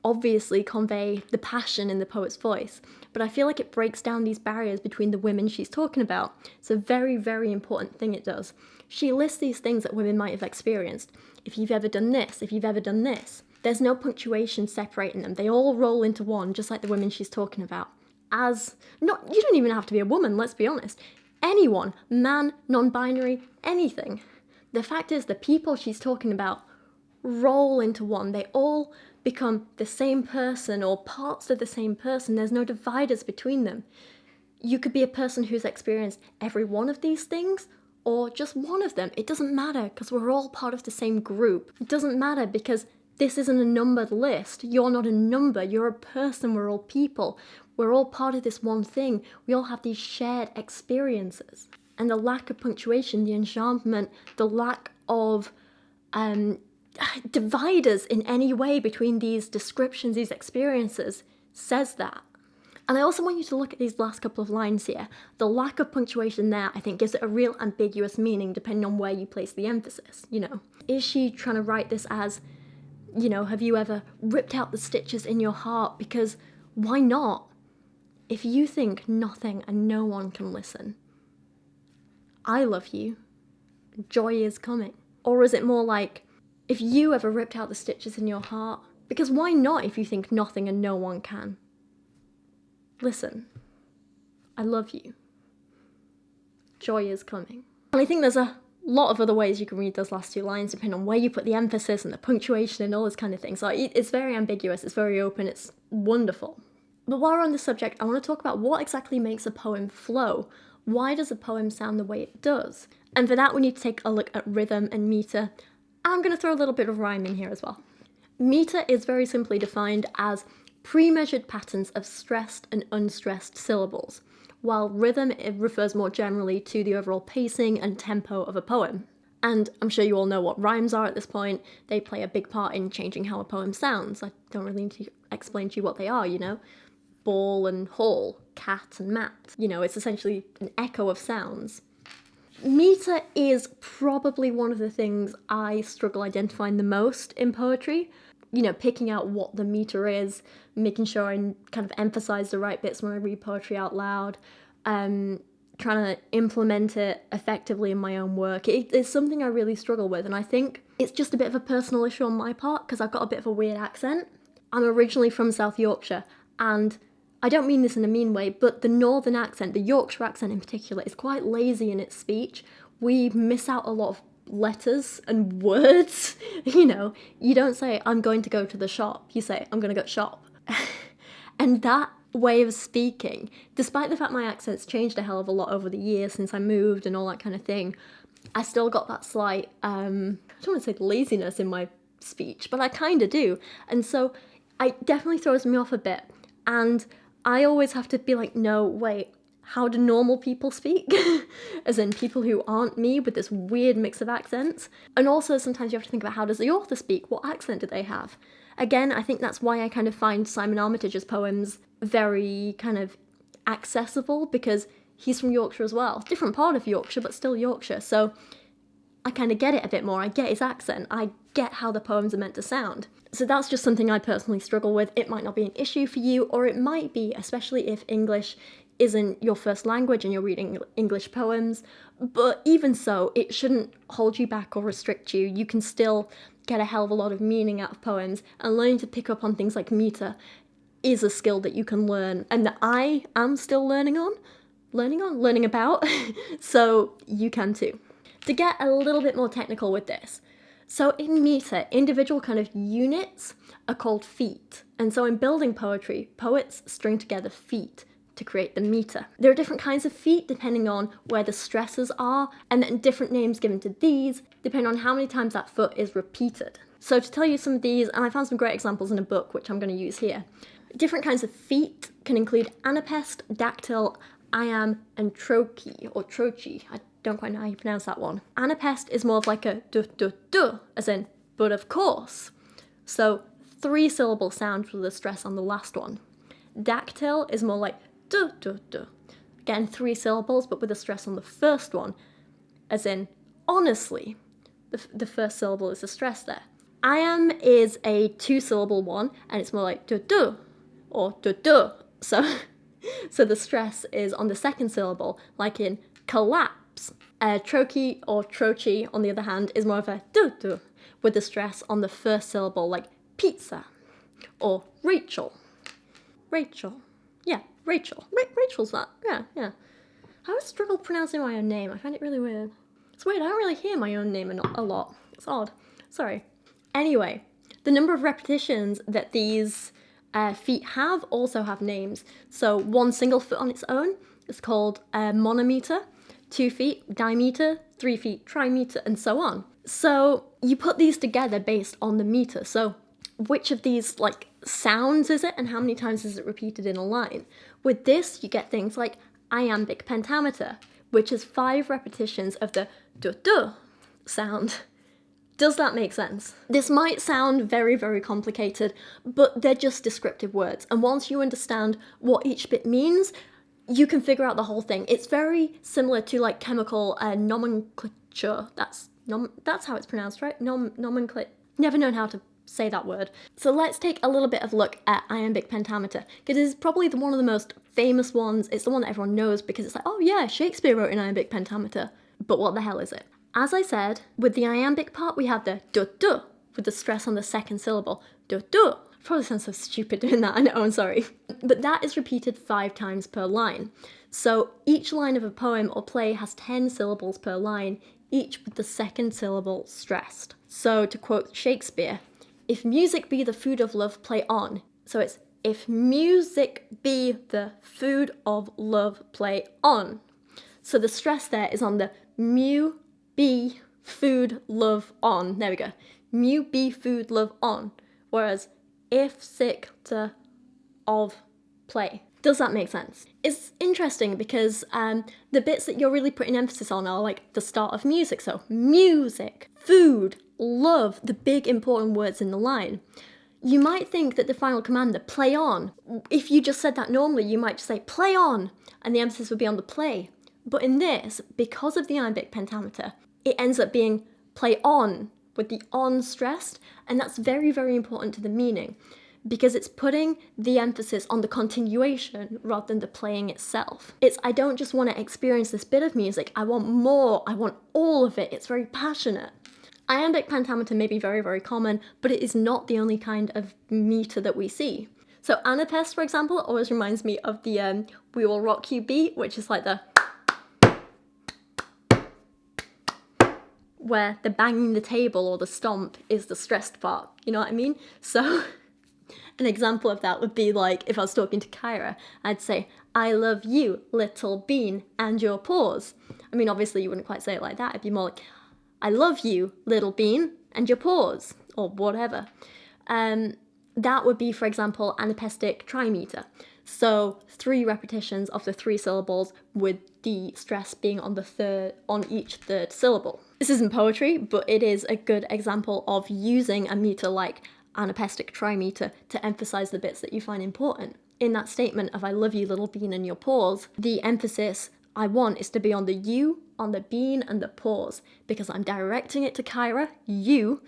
obviously convey the passion in the poet's voice, but I feel like it breaks down these barriers between the women she's talking about. It's a very, very important thing it does. She lists these things that women might have experienced. If you've ever done this, if you've ever done this. There's no punctuation separating them. They all roll into one, just like the women she's talking about. You don't even have to be a woman, let's be honest. Anyone, man, non-binary, anything. The fact is, the people she's talking about roll into one. They all become the same person or parts of the same person. There's no dividers between them. You could be a person who's experienced every one of these things or just one of them. It doesn't matter because we're all part of the same group. It doesn't matter because this isn't a numbered list. You're not a number. You're a person. We're all people. We're all part of this one thing. We all have these shared experiences. And the lack of punctuation, the enchantment, the lack of dividers in any way between these descriptions, these experiences, says that. And I also want you to look at these last couple of lines here. The lack of punctuation there, I think, gives it a real ambiguous meaning depending on where you place the emphasis, Is she trying to write this as, have you ever ripped out the stitches in your heart? Because why not? If you think nothing and no one can listen, I love you. Joy is coming. Or is it more like, if you ever ripped out the stitches in your heart? Because why not if you think nothing and no one can? Listen, I love you. Joy is coming. And I think there's a lot of other ways you can read those last two lines, depending on where you put the emphasis and the punctuation and all this kind of thing. So it's very ambiguous, it's very open, it's wonderful. But while we're on this subject, I want to talk about what exactly makes a poem flow. Why does a poem sound the way it does? And for that, we need to take a look at rhythm and meter. I'm going to throw a little bit of rhyme in here as well. Meter is very simply defined as pre-measured patterns of stressed and unstressed syllables, while rhythm, it refers more generally to the overall pacing and tempo of a poem. And I'm sure you all know what rhymes are at this point. They play a big part in changing how a poem sounds. I don't really need to explain to you what they are, Ball and hall, cat and mat. It's essentially an echo of sounds. Meter is probably one of the things I struggle identifying the most in poetry. Picking out what the meter is, making sure I kind of emphasize the right bits when I read poetry out loud, trying to implement it effectively in my own work. It's something I really struggle with, and I think it's just a bit of a personal issue on my part because I've got a bit of a weird accent. I'm originally from South Yorkshire, and I don't mean this in a mean way, but the northern accent, the Yorkshire accent in particular, is quite lazy in its speech. We miss out a lot of letters and words. You don't say, I'm going to go to the shop. You say, I'm going to go shop. And that way of speaking, despite the fact my accent's changed a hell of a lot over the years since I moved and all that kind of thing, I still got that slight, I don't want to say laziness in my speech, but I kind of do. And so it definitely throws me off a bit. And I always have to be like, no, wait, how do normal people speak? As in people who aren't me with this weird mix of accents. And also sometimes you have to think about how does the author speak? What accent do they have? Again, I think that's why I kind of find Simon Armitage's poems very kind of accessible, because he's from Yorkshire as well. Different part of Yorkshire, but still Yorkshire. So I kind of get it a bit more. I get his accent. I get how the poems are meant to sound. So that's just something I personally struggle with. It might not be an issue for you, or it might be, especially if English isn't your first language and you're reading English poems. But even so, it shouldn't hold you back or restrict you. You can still get a hell of a lot of meaning out of poems, and learning to pick up on things like meter is a skill that you can learn and that I am still learning about. So you can too. To get a little bit more technical with this, so in meter, individual kind of units are called feet. And so in building poetry, poets string together feet to create the meter. There are different kinds of feet depending on where the stresses are, and then different names given to these depending on how many times that foot is repeated. So to tell you some of these, and I found some great examples in a book which I'm going to use here. Different kinds of feet can include anapest, dactyl, iamb, and trochee, or trochee. I don't quite know how you pronounce that one. Anapest is more of like a duh, as in, but of course. So 3 syllable sound with a stress on the last one. Dactyl is more like duh. Again, 3 syllables, but with a stress on the first one, as in, honestly. The first syllable is a stress there. Iamb is a 2 syllable one, and it's more like duh, or duh. So the stress is on the second syllable, like in collapse. Trochee or trochee, on the other hand, is more of a duh, with the stress on the first syllable, like pizza, or Rachel. Yeah, Rachel. Rachel's that. Yeah. I always struggle pronouncing my own name. I find it really weird. It's weird, I don't really hear my own name a lot. It's odd. Sorry. Anyway, the number of repetitions that these feet also have names. So 1 single foot on its own is called monometer, 2 feet dimeter, 3 feet trimeter, and so on. So you put these together based on the meter. So which of these like sounds is it, and how many times is it repeated in a line? With this, you get things like iambic pentameter, which is 5 repetitions of the duh sound. Does that make sense? This might sound very, very complicated, but they're just descriptive words. And once you understand what each bit means, you can figure out the whole thing. It's very similar to like chemical nomenclature. That's how it's pronounced, right? Nomenclature. Never known how to say that word. So let's take a little bit of a look at iambic pentameter, because it's probably one of the most famous ones. It's the one that everyone knows because it's like, oh yeah, Shakespeare wrote an iambic pentameter. But what the hell is it? As I said, with the iambic part, we have the duh, with the stress on the second syllable. Duh. Probably sounds so stupid doing that, I know, I'm sorry. But that is repeated 5 times per line. So each line of a poem or play has 10 syllables per line, each with the second syllable stressed. So to quote Shakespeare, if music be the food of love, play on. So it's, if music be the food of love, play on. So the stress there is on the mu, be, food, love, on. There we go. Mu, be, food, love, on. Whereas, if, sick, to, of, play. Does that make sense? It's interesting because the bits that you're really putting emphasis on are like the start of music. So, music, food, love, the big important words in the line. You might think that the final command, the play on, if you just said that normally, you might just say play on, and the emphasis would be on the play. But in this, because of the iambic pentameter, it ends up being play on, with the on stressed, and that's very, very important to the meaning, because it's putting the emphasis on the continuation rather than the playing itself. It's, I don't just want to experience this bit of music, I want more, I want all of it, it's very passionate. Iambic pentameter may be very, very common, but it is not the only kind of meter that we see. So anapest, for example, always reminds me of the We Will Rock You beat, which is like the where the banging the table or the stomp is the stressed part, you know what I mean? So an example of that would be like, if I was talking to Kyra, I'd say, I love you, little bean, and your paws. I mean, obviously you wouldn't quite say it like that, it'd be more like, I love you, little bean, and your paws, or whatever. That would be, for example, anapestic trimeter. So 3 repetitions of the 3 syllables with the stress being on each third syllable. This isn't poetry, but it is a good example of using a meter like anapestic trimeter to emphasize the bits that you find important. In that statement of I love you little bean and your paws, the emphasis I want is to be on the you, on the bean and the paws, because I'm directing it to Kyra, you.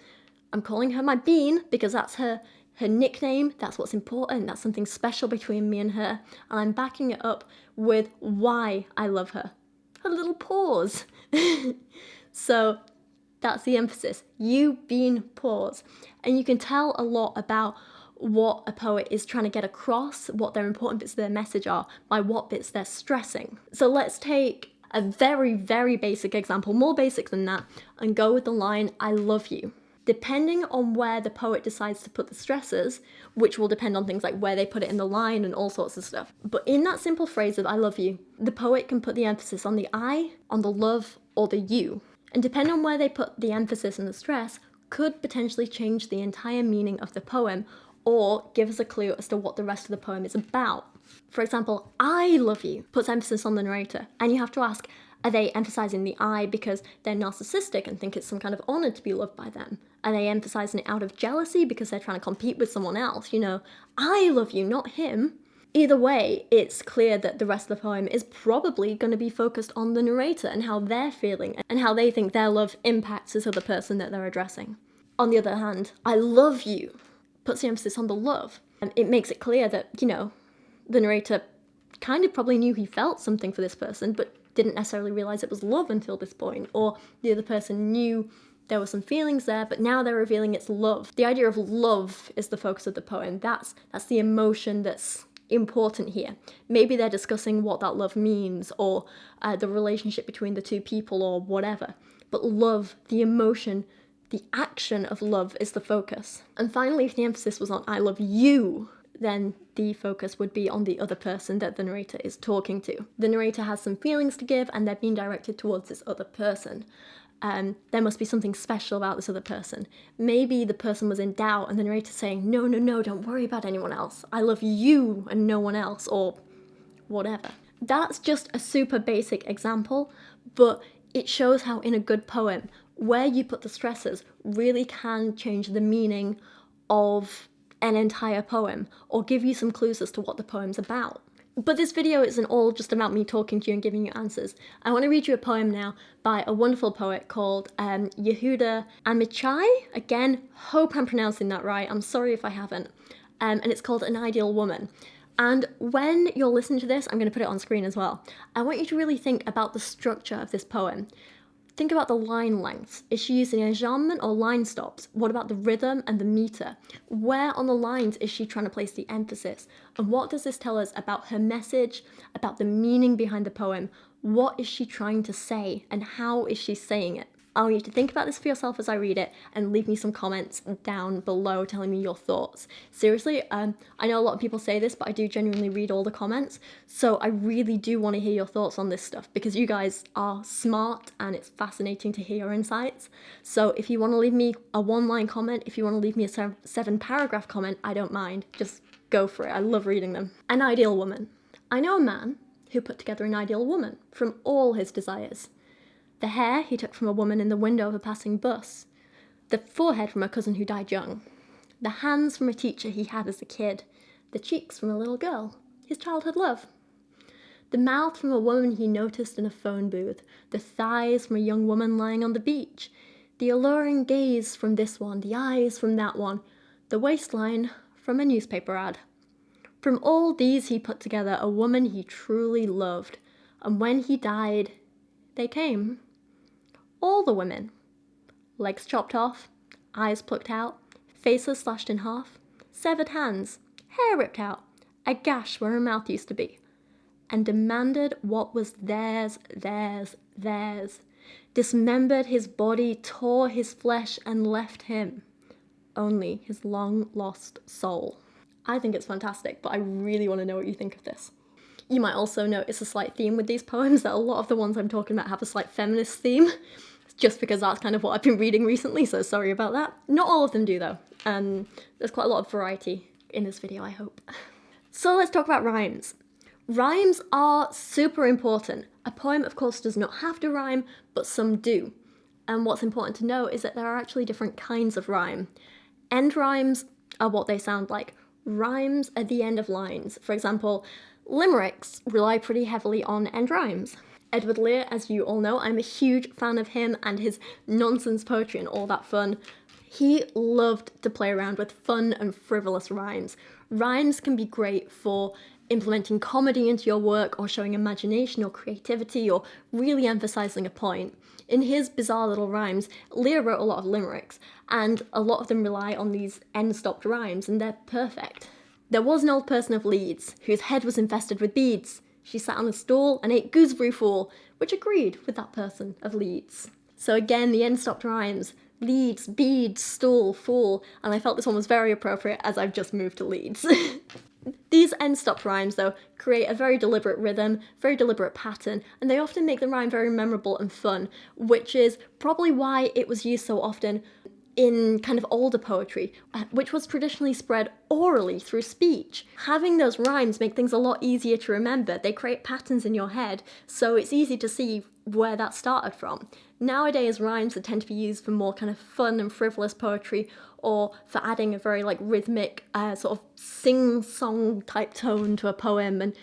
I'm calling her my bean because that's her nickname, that's what's important, that's something special between me and her, and I'm backing it up with why I love her. Her little paws. So that's the emphasis. You, bean, paws. And you can tell a lot about what a poet is trying to get across, what their important bits of their message are, by what bits they're stressing. So let's take a very, very basic example, more basic than that, and go with the line, I love you. Depending on where the poet decides to put the stresses, which will depend on things like where they put it in the line and all sorts of stuff. But in that simple phrase of I love you, the poet can put the emphasis on the I, on the love, or the you. And depending on where they put the emphasis and the stress, could potentially change the entire meaning of the poem, or give us a clue as to what the rest of the poem is about. For example, I love you puts emphasis on the narrator, and you have to ask, are they emphasizing the I because they're narcissistic and think it's some kind of honor to be loved by them? Are they emphasizing it out of jealousy because they're trying to compete with someone else? You know, I love you, not him. Either way, it's clear that the rest of the poem is probably going to be focused on the narrator and how they're feeling and how they think their love impacts this other person that they're addressing. On the other hand, I love you puts the emphasis on the love. And it makes it clear that, you know, the narrator kind of probably knew he felt something for this person, but didn't necessarily realize it was love until this point, or the other person knew there were some feelings there, but now they're revealing it's love. The idea of love is the focus of the poem. That's the emotion that's important here. Maybe they're discussing what that love means, or the relationship between the two people, or whatever. But love, the emotion, the action of love is the focus. And finally, if the emphasis was on I love you, then the focus would be on the other person that the narrator is talking to. The narrator has some feelings to give and they're being directed towards this other person. There must be something special about this other person. Maybe the person was in doubt and the narrator's saying, no, don't worry about anyone else. I love you and no one else, or whatever. That's just a super basic example, but it shows how in a good poem, where you put the stresses really can change the meaning of an entire poem, or give you some clues as to what the poem's about. But this video isn't all just about me talking to you and giving you answers. I want to read you a poem now by a wonderful poet called Yehuda Amichai. Again, hope I'm pronouncing that right. I'm sorry if I haven't. And it's called An Ideal Woman. And when you're listening to this, I'm going to put it on screen as well. I want you to really think about the structure of this poem. Think about the line lengths. Is she using enjambment or line stops? What about the rhythm and the meter? Where on the lines is she trying to place the emphasis? And what does this tell us about her message, about the meaning behind the poem? What is she trying to say, and how is she saying it? I want you to think about this for yourself as I read it, and leave me some comments down below telling me your thoughts. Seriously, I know a lot of people say this, but I do genuinely read all the comments, so I really do want to hear your thoughts on this stuff, because you guys are smart and it's fascinating to hear your insights. So if you want to leave me a 1-line comment, if you want to leave me a 7-paragraph comment, I don't mind. Just go for it. I love reading them. An ideal woman. I know a man who put together an ideal woman from all his desires. The hair he took from a woman in the window of a passing bus. The forehead from a cousin who died young. The hands from a teacher he had as a kid. The cheeks from a little girl, his childhood love. The mouth from a woman he noticed in a phone booth. The thighs from a young woman lying on the beach. The alluring gaze from this one, the eyes from that one. The waistline from a newspaper ad. From all these he put together a woman he truly loved. And when he died, they came. All the women. Legs chopped off, eyes plucked out, faces slashed in half, severed hands, hair ripped out, a gash where her mouth used to be, and demanded what was theirs, dismembered his body, tore his flesh, and left him only his long-lost soul. I think it's fantastic, but I really want to know what you think of this. You might also notice a slight theme with these poems, that a lot of the ones I'm talking about have a slight feminist theme, just because that's kind of what I've been reading recently, so sorry about that. Not all of them do though, and there's quite a lot of variety in this video, I hope. So let's talk about rhymes. Rhymes are super important. A poem, of course, does not have to rhyme, but some do. And what's important to know is that there are actually different kinds of rhyme. End rhymes are what they sound like. Rhymes at the end of lines. For example, limericks rely pretty heavily on end rhymes. Edward Lear, as you all know, I'm a huge fan of him and his nonsense poetry and all that fun. He loved to play around with fun and frivolous rhymes. Rhymes can be great for implementing comedy into your work or showing imagination or creativity or really emphasizing a point. In his bizarre little rhymes, Lear wrote a lot of limericks, and a lot of them rely on these end-stopped rhymes, and they're perfect. There was an old person of Leeds, whose head was infested with beads. She sat on a stool and ate gooseberry fool, which agreed with that person of Leeds. So again, the end-stopped rhymes. Leeds, beads, stool, fool, and I felt this one was very appropriate as I've just moved to Leeds. These end-stopped rhymes, though, create a very deliberate rhythm, very deliberate pattern, and they often make the rhyme very memorable and fun, which is probably why it was used so often in kind of older poetry, which was traditionally spread orally through speech. Having those rhymes make things a lot easier to remember. They create patterns in your head, so it's easy to see where that started from. Nowadays, rhymes that tend to be used for more kind of fun and frivolous poetry, or for adding a very like rhythmic sort of sing-song type tone to a poem, and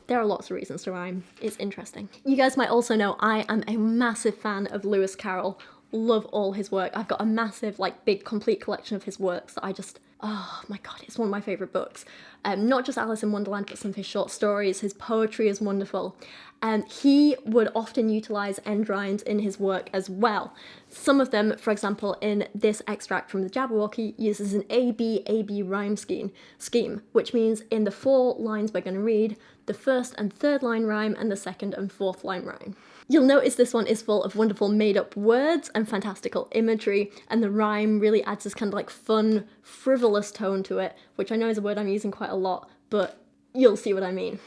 there are lots of reasons to rhyme. It's interesting. You guys might also know I am a massive fan of Lewis Carroll. Love all his work. I've got a massive, like, big, complete collection of his works that I just, oh my god, it's one of my favourite books. Not just Alice in Wonderland, but some of his short stories. His poetry is wonderful. And he would often utilise end rhymes in his work as well. Some of them, for example, in this extract from the Jabberwocky, uses an A-B rhyme scheme, which means in the 4 lines we're going to read, the first and third line rhyme and the second and fourth line rhyme. You'll notice this one is full of wonderful made-up words and fantastical imagery, and the rhyme really adds this kind of like fun, frivolous tone to it, which I know is a word I'm using quite a lot, but you'll see what I mean.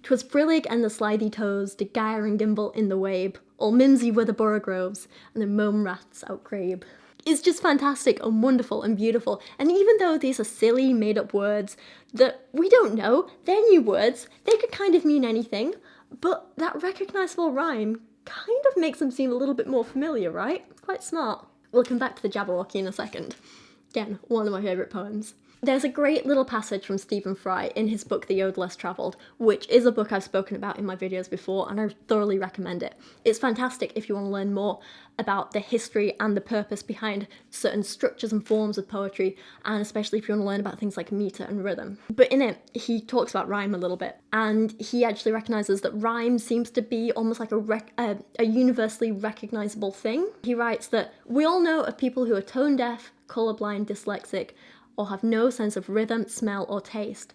'Twas brillig and the slithy toes did gyre and gimble in the wabe, all mimsy were the borogoves, and the mome rats outgrabe. It's just fantastic and wonderful and beautiful, and even though these are silly, made-up words that we don't know, they're new words, they could kind of mean anything, but that recognisable rhyme kind of makes them seem a little bit more familiar, right? It's quite smart. We'll come back to the Jabberwocky in a second. Again, one of my favourite poems. There's a great little passage from Stephen Fry in his book The Ode Less Travelled, which is a book I've spoken about in my videos before, and I thoroughly recommend it. It's fantastic if you want to learn more about the history and the purpose behind certain structures and forms of poetry, and especially if you want to learn about things like metre and rhythm. But in it, he talks about rhyme a little bit, and he actually recognises that rhyme seems to be almost like a universally recognisable thing. He writes that we all know of people who are tone deaf, colourblind, dyslexic, or have no sense of rhythm, smell, or taste.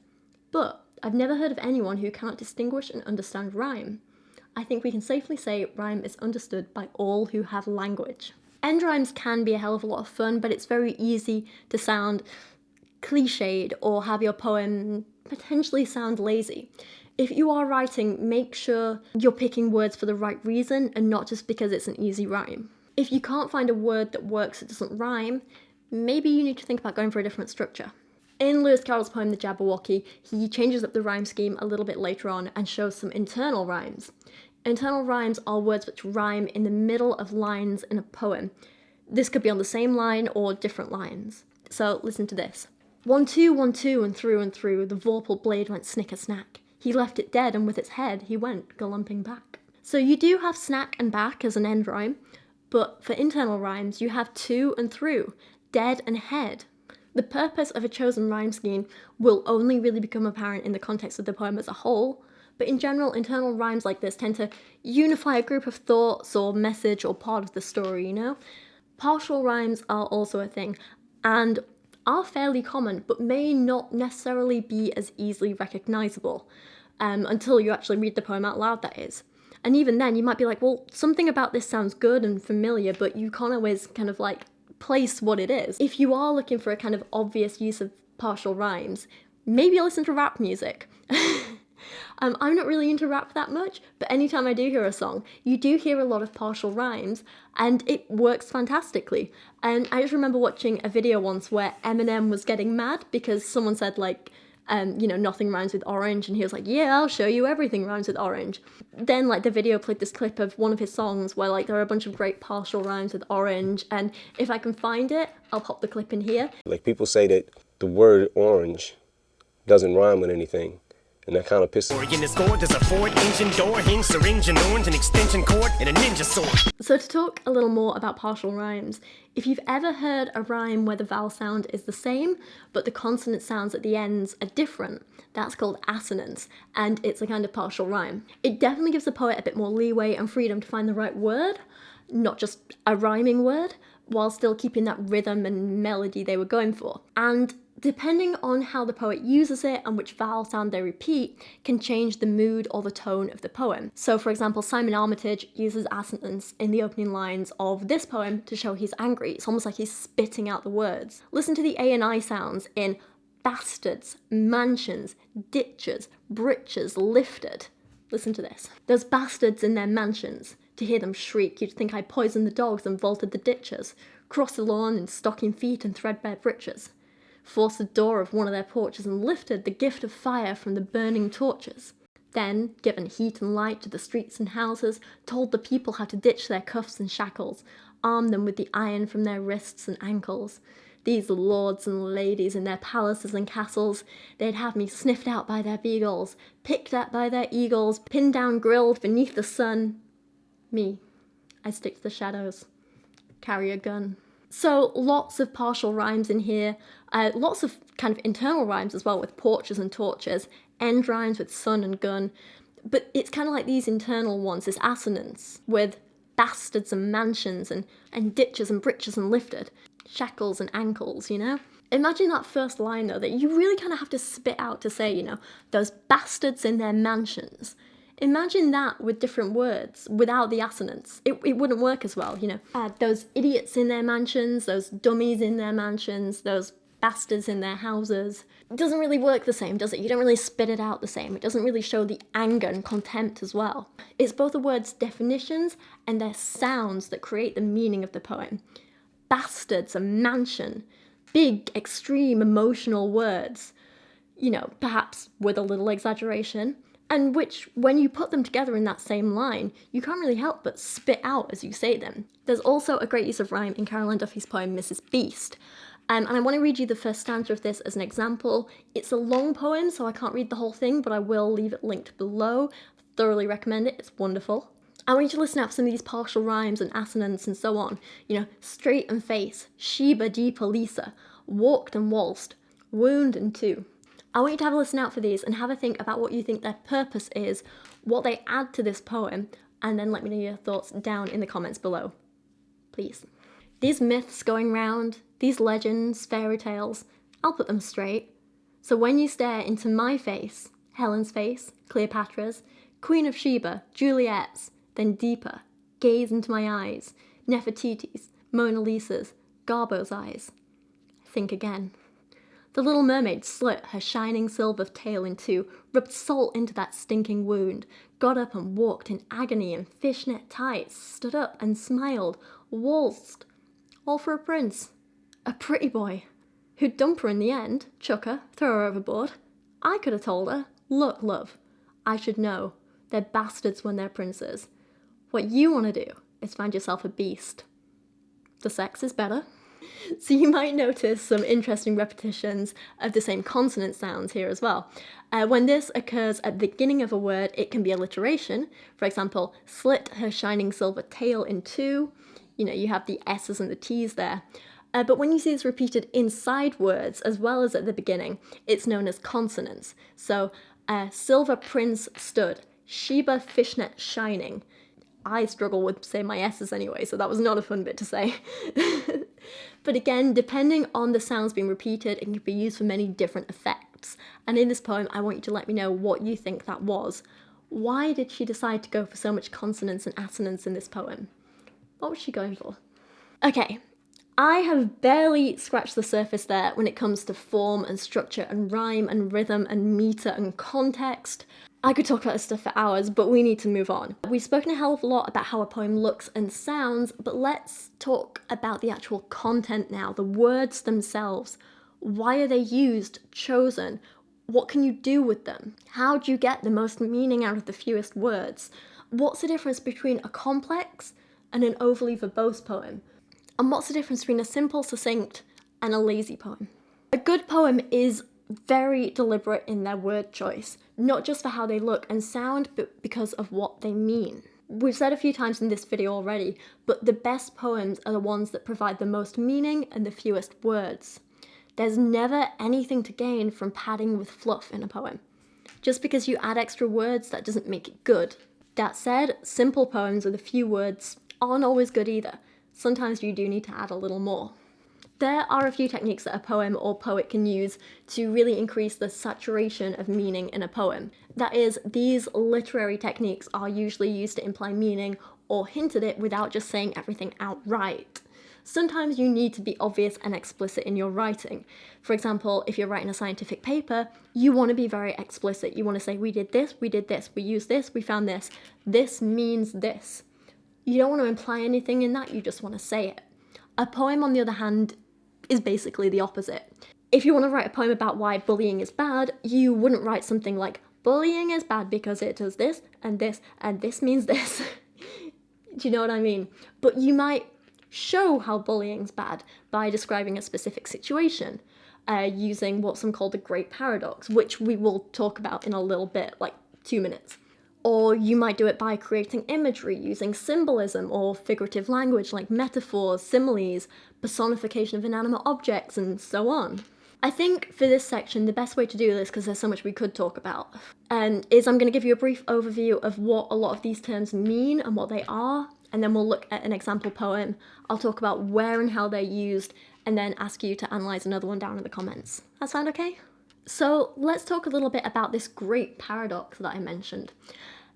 But I've never heard of anyone who cannot distinguish and understand rhyme. I think we can safely say rhyme is understood by all who have language. End rhymes can be a hell of a lot of fun, but it's very easy to sound cliched or have your poem potentially sound lazy. If you are writing, make sure you're picking words for the right reason and not just because it's an easy rhyme. If you can't find a word that works that doesn't rhyme, maybe you need to think about going for a different structure. In Lewis Carroll's poem The Jabberwocky, he changes up the rhyme scheme a little bit later on and shows some internal rhymes. Internal rhymes are words which rhyme in the middle of lines in a poem. This could be on the same line or different lines. So listen to this. 1, 2, 1, 2, and through, the vorpal blade went snicker-snack. He left it dead, and with its head he went galumping back. So you do have snack and back as an end rhyme, but for internal rhymes you have to and through, dead and head. The purpose of a chosen rhyme scheme will only really become apparent in the context of the poem as a whole, but in general, internal rhymes like this tend to unify a group of thoughts or message or part of the story, you know? Partial rhymes are also a thing, and are fairly common, but may not necessarily be as easily recognisable, until you actually read the poem out loud, that is. And even then, you might be like, well, something about this sounds good and familiar, but you can't always kind of like place what it is. If you are looking for a kind of obvious use of partial rhymes, maybe listen to rap music. I'm not really into rap that much, but anytime I do hear a song, you do hear a lot of partial rhymes, and it works fantastically. And I just remember watching a video once where Eminem was getting mad because someone said like, nothing rhymes with orange, and he was like, yeah, I'll show you everything rhymes with orange. Then like the video played this clip of one of his songs where like there are a bunch of great partial rhymes with orange, and if I can find it, I'll pop the clip in here. Like people say that the word orange doesn't rhyme with anything, and that kind of pisses me. In the score, there's a Ford engine door, hinge, syringe, and orange, an extension cord, and a ninja sword. So to talk a little more about partial rhymes, if you've ever heard a rhyme where the vowel sound is the same, but the consonant sounds at the ends are different, that's called assonance, and it's a kind of partial rhyme. It definitely gives the poet a bit more leeway and freedom to find the right word, not just a rhyming word, while still keeping that rhythm and melody they were going for. And depending on how the poet uses it and which vowel sound they repeat can change the mood or the tone of the poem. So for example, Simon Armitage uses assonance in the opening lines of this poem to show he's angry. It's almost like he's spitting out the words. Listen to the A and I sounds in bastards, mansions, ditches, breeches, lifted. Listen to this. Those bastards in their mansions. To hear them shriek, you'd think I poisoned the dogs and vaulted the ditches, crossed the lawn in stocking feet and threadbare breeches, forced the door of one of their porches and lifted the gift of fire from the burning torches. Then, given heat and light to the streets and houses, told the people how to ditch their cuffs and shackles, armed them with the iron from their wrists and ankles. These lords and ladies in their palaces and castles, they'd have me sniffed out by their beagles, picked at by their eagles, pinned down grilled beneath the sun. Me, I stick to the shadows, carry a gun. So lots of partial rhymes in here, lots of kind of internal rhymes as well with porches and torches, end rhymes with sun and gun, but it's kind of like these internal ones, this assonance with bastards and mansions and ditches and breeches and lifted, shackles and ankles, Imagine that first line though, that you really kind of have to spit out to say, those bastards in their mansions. Imagine that with different words, without the assonance. It wouldn't work as well, those idiots in their mansions, those dummies in their mansions, those bastards in their houses. It doesn't really work the same, does it? You don't really spit it out the same. It doesn't really show the anger and contempt as well. It's both the word's definitions and their sounds that create the meaning of the poem. Bastards, a mansion, big, extreme, emotional words, perhaps with a little exaggeration, and which, when you put them together in that same line, you can't really help but spit out as you say them. There's also a great use of rhyme in Caroline Duffy's poem Mrs. Beast, and I want to read you the first stanza of this as an example. It's a long poem, so I can't read the whole thing, but I will leave it linked below. Thoroughly recommend it, it's wonderful. I want you to listen out for some of these partial rhymes and assonance and so on. Straight and face, Sheba deeper Lisa, walked and waltzed, wound and two. I want you to have a listen out for these and have a think about what you think their purpose is, what they add to this poem, and then let me know your thoughts down in the comments below. Please. These myths going round, these legends, fairy tales, I'll put them straight. So when you stare into my face, Helen's face, Cleopatra's, Queen of Sheba, Juliet's, then deeper, gaze into my eyes, Nefertiti's, Mona Lisa's, Garbo's eyes. Think again. The little mermaid slit her shining silver tail in two, rubbed salt into that stinking wound, got up and walked in agony in fishnet tights, stood up and smiled, waltzed. All for a prince. A pretty boy. Who'd dump her in the end, chuck her, throw her overboard. I could have told her, look, love, I should know. They're bastards when they're princes. What you want to do is find yourself a beast. The sex is better. So you might notice some interesting repetitions of the same consonant sounds here as well. When this occurs at the beginning of a word, it can be alliteration. For example, slit her shining silver tail in two. You have the S's and the T's there. But when you see this repeated inside words, as well as at the beginning, it's known as consonants. So, silver prince stood, Sheba fishnet shining. I struggle with, say, my S's anyway, so that was not a fun bit to say. But again, depending on the sounds being repeated, it can be used for many different effects. And in this poem, I want you to let me know what you think that was. Why did she decide to go for so much consonance and assonance in this poem? What was she going for? Okay, I have barely scratched the surface there when it comes to form and structure and rhyme and rhythm and meter and context. I could talk about this stuff for hours, but we need to move on. We've spoken a hell of a lot about how a poem looks and sounds, but let's talk about the actual content now, the words themselves. Why are they used, chosen? What can you do with them? How do you get the most meaning out of the fewest words? What's the difference between a complex and an overly verbose poem? And what's the difference between a simple, succinct, and a lazy poem? A good poem is very deliberate in their word choice, not just for how they look and sound, but because of what they mean. We've said a few times in this video already, but the best poems are the ones that provide the most meaning and the fewest words. There's never anything to gain from padding with fluff in a poem. Just because you add extra words, that doesn't make it good. That said, simple poems with a few words aren't always good either. Sometimes you do need to add a little more. There are a few techniques that a poem or poet can use to really increase the saturation of meaning in a poem. That is, these literary techniques are usually used to imply meaning or hint at it without just saying everything outright. Sometimes you need to be obvious and explicit in your writing. For example, if you're writing a scientific paper, you want to be very explicit. You want to say, we did this, we used this, we found this means this. You don't want to imply anything in that, you just want to say it. A poem, on the other hand, is basically the opposite. If you want to write a poem about why bullying is bad, you wouldn't write something like, bullying is bad because it does this, and this means this. Do you know what I mean? But you might show how bullying's bad by describing a specific situation, using what some call the Great Paradox, which we will talk about in a little bit, like 2 minutes. Or you might do it by creating imagery, using symbolism or figurative language like metaphors, similes, personification of inanimate objects, and so on. I think for this section, the best way to do this, because there's so much we could talk about, is I'm going to give you a brief overview of what a lot of these terms mean and what they are, and then we'll look at an example poem. I'll talk about where and how they're used, and then ask you to analyse another one down in the comments. That sound okay? So let's talk a little bit about this Great Paradox that I mentioned.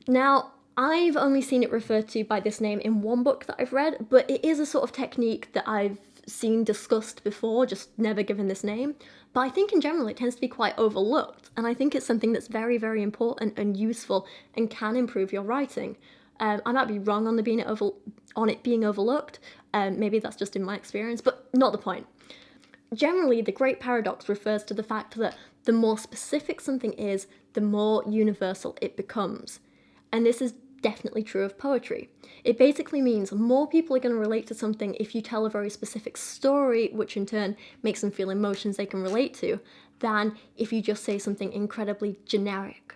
Now, I've only seen it referred to by this name in one book that I've read, but it is a sort of technique that I've seen discussed before, just never given this name. But I think in general it tends to be quite overlooked, and I think it's something that's very, very important and useful and can improve your writing. I might be wrong on it being overlooked, maybe that's just in my experience, but not the point. Generally, the Great Paradox refers to the fact that the more specific something is, the more universal it becomes. And this is definitely true of poetry. It basically means more people are going to relate to something if you tell a very specific story, which in turn makes them feel emotions they can relate to, than if you just say something incredibly generic.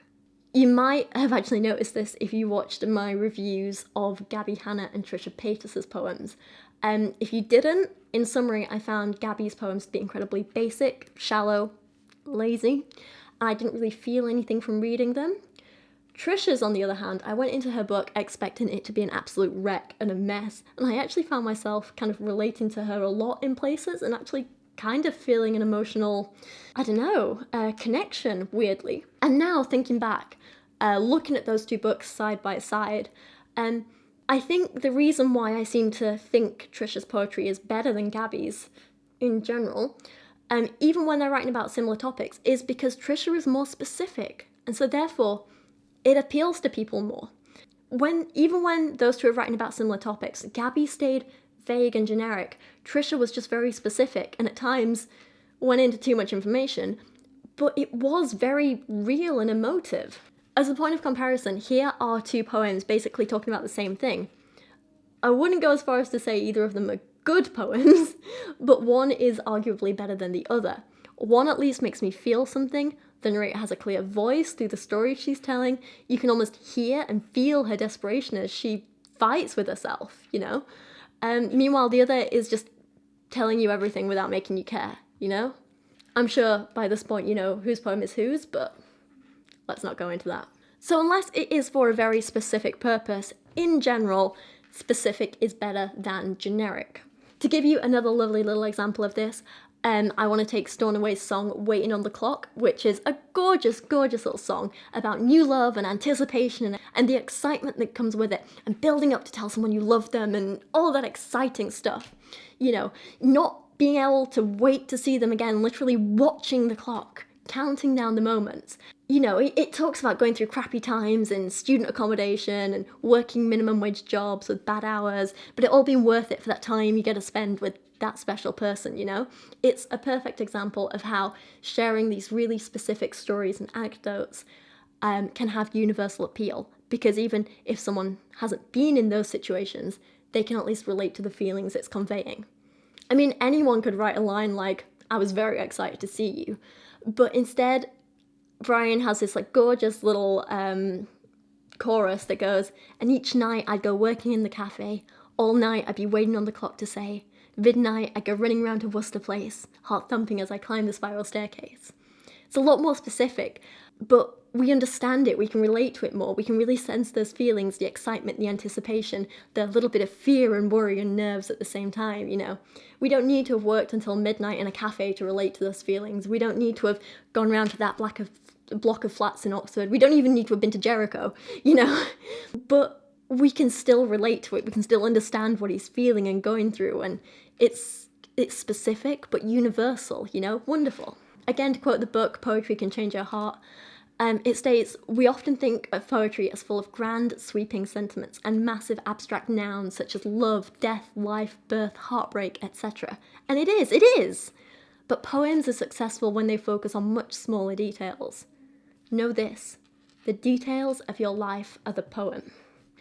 You might have actually noticed this if you watched my reviews of Gabby Hanna and Trisha Paytas's poems. If you didn't, in summary, I found Gabby's poems to be incredibly basic, shallow, lazy. I didn't really feel anything from reading them. Trisha's, on the other hand, I went into her book expecting it to be an absolute wreck and a mess, and I actually found myself kind of relating to her a lot in places and actually kind of feeling an emotional, connection, weirdly. And now, thinking back, looking at those two books side by side, I think the reason why I seem to think Trisha's poetry is better than Gabby's in general, even when they're writing about similar topics, is because Trisha is more specific, and so therefore it appeals to people more. Even when those two are writing about similar topics, Gabby stayed vague and generic. Trisha was just very specific, and at times went into too much information, but it was very real and emotive. As a point of comparison, here are two poems basically talking about the same thing. I wouldn't go as far as to say either of them are good poems, but one is arguably better than the other. One at least makes me feel something. The narrator has a clear voice through the story she's telling. You can almost hear and feel her desperation as she fights with herself, you know? Meanwhile, the other is just telling you everything without making you care, you know? I'm sure by this point you know whose poem is whose, but let's not go into that. So unless it is for a very specific purpose, in general, specific is better than generic. To give you another lovely little example of this, I want to take Stornoway's song Waiting on the Clock, which is a gorgeous, gorgeous little song about new love and anticipation and the excitement that comes with it, and building up to tell someone you love them and all that exciting stuff. You know, not being able to wait to see them again, literally watching the clock, counting down the moments. You know, it talks about going through crappy times and student accommodation and working minimum wage jobs with bad hours, but it all being worth it for that time you get to spend with that special person, you know? It's a perfect example of how sharing these really specific stories and anecdotes can have universal appeal, because even if someone hasn't been in those situations, they can at least relate to the feelings it's conveying. I mean, anyone could write a line like, "I was very excited to see you," but instead, Brian has this like gorgeous little chorus that goes, "And each night I'd go working in the cafe, all night I'd be waiting on the clock to say, midnight I'd go running round to Worcester Place, heart thumping as I climbed the spiral staircase." It's a lot more specific, but we understand it, we can relate to it more, we can really sense those feelings, the excitement, the anticipation, the little bit of fear and worry and nerves at the same time, you know. We don't need to have worked until midnight in a cafe to relate to those feelings. We don't need to have gone round to that block of flats in Oxford. We don't even need to have been to Jericho, you know. But we can still relate to it, we can still understand what he's feeling and going through, and it's specific but universal, you know, wonderful. Again, to quote the book, "Poetry can change your heart." It states, "We often think of poetry as full of grand, sweeping sentiments and massive abstract nouns such as love, death, life, birth, heartbreak, etc. And it is. But poems are successful when they focus on much smaller details. Know this, the details of your life are the poem."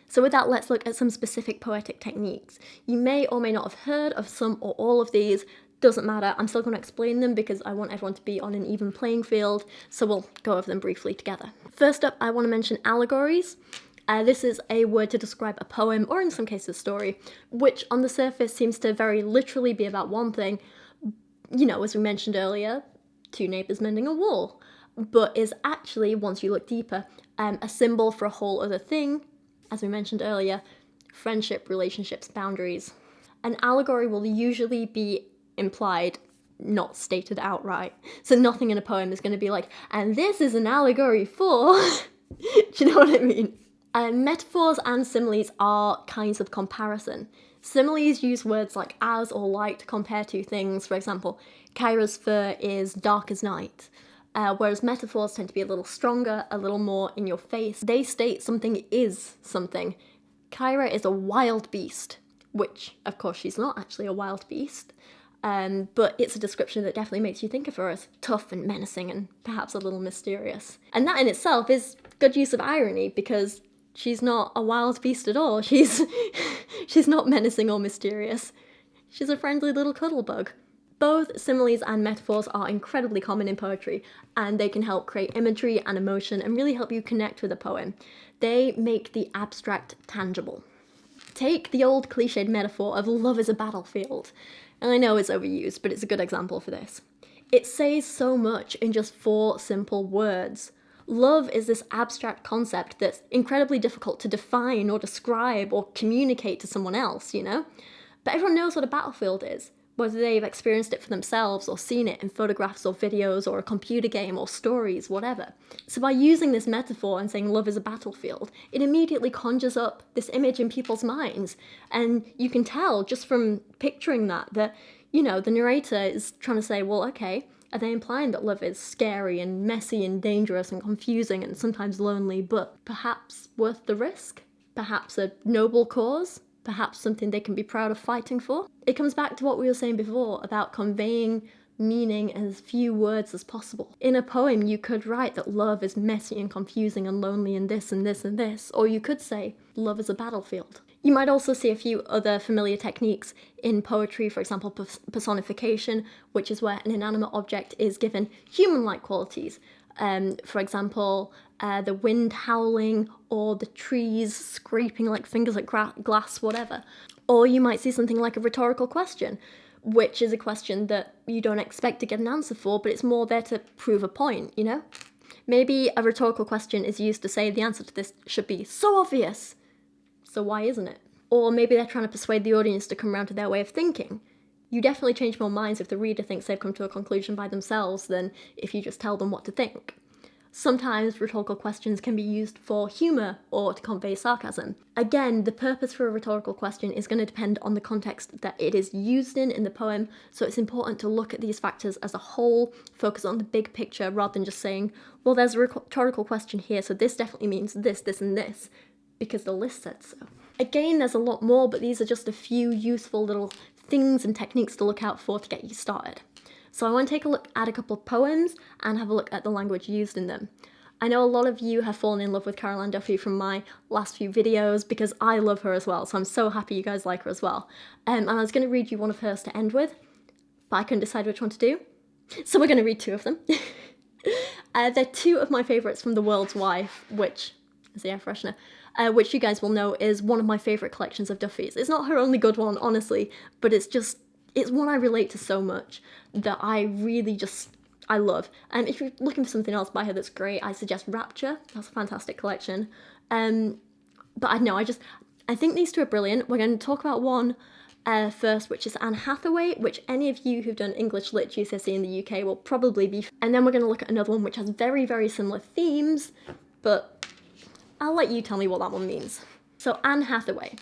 So with that, let's look at some specific poetic techniques. You may or may not have heard of some or all of these. Doesn't matter, I'm still going to explain them because I want everyone to be on an even playing field, so we'll go over them briefly together. First up, I want to mention allegories. This is a word to describe a poem, or in some cases story, which on the surface seems to very literally be about one thing, you know, as we mentioned earlier, two neighbours mending a wall, but is actually, once you look deeper, a symbol for a whole other thing, as we mentioned earlier, friendship, relationships, boundaries. An allegory will usually be implied, not stated outright. So nothing in a poem is going to be like, "and this is an allegory for..." Do you know what I mean? Metaphors and similes are kinds of comparison. Similes use words like as or like to compare two things. For example, Kyra's fur is dark as night. Whereas metaphors tend to be a little stronger, a little more in your face. They state something is something. Kyra is a wild beast, which, of course, she's not actually a wild beast. But it's a description that definitely makes you think of her as tough and menacing and perhaps a little mysterious. And that in itself is good use of irony, because she's not a wild beast at all. She's not menacing or mysterious. She's a friendly little cuddle bug. Both similes and metaphors are incredibly common in poetry, and they can help create imagery and emotion and really help you connect with a poem. They make the abstract tangible. Take the old cliched metaphor of love is a battlefield. And I know it's overused, but it's a good example for this. It says so much in just 4 simple words. Love is this abstract concept that's incredibly difficult to define or describe or communicate to someone else, you know? But everyone knows what a battlefield is, whether they've experienced it for themselves or seen it in photographs or videos or a computer game or stories, whatever. So by using this metaphor and saying love is a battlefield, it immediately conjures up this image in people's minds. And you can tell just from picturing that, you know, the narrator is trying to say, well, okay, are they implying that love is scary and messy and dangerous and confusing and sometimes lonely, but perhaps worth the risk? Perhaps a noble cause? Perhaps something they can be proud of fighting for? It comes back to what we were saying before about conveying meaning in as few words as possible. In a poem, you could write that love is messy and confusing and lonely and this and this and this, or you could say love is a battlefield. You might also see a few other familiar techniques in poetry, for example, personification, which is where an inanimate object is given human-like qualities. For example, the wind howling or the trees scraping like fingers at glass, whatever. Or you might see something like a rhetorical question, which is a question that you don't expect to get an answer for, but it's more there to prove a point, you know? Maybe a rhetorical question is used to say the answer to this should be so obvious, so why isn't it? Or maybe they're trying to persuade the audience to come around to their way of thinking. You definitely change more minds if the reader thinks they've come to a conclusion by themselves than if you just tell them what to think. Sometimes rhetorical questions can be used for humour or to convey sarcasm. Again, the purpose for a rhetorical question is going to depend on the context that it is used in the poem, so it's important to look at these factors as a whole, focus on the big picture rather than just saying, well, there's a rhetorical question here, so this definitely means this, this and this, because the list said so. Again, there's a lot more, but these are just a few useful little things and techniques to look out for to get you started. So I want to take a look at a couple of poems and have a look at the language used in them. I know a lot of you have fallen in love with Caroline Duffy from my last few videos because I love her as well, so I'm so happy you guys like her as well. And I was going to read you one of hers to end with, but I couldn't decide which one to do, so we're going to read two of them. They're two of my favourites from The World's Wife, which is the air freshener, which you guys will know is one of my favourite collections of Duffy's. It's not her only good one, honestly, but it's one I relate to so much that I really I love. And if you're looking for something else by her that's great, I suggest Rapture. That's a fantastic collection. But I think these two are brilliant. We're going to talk about one first, which is Anne Hathaway, which any of you who've done English Lit GCSE in the UK will probably be. And then we're going to look at another one which has very, very similar themes, but I'll let you tell me what that one means. So Anne Hathaway.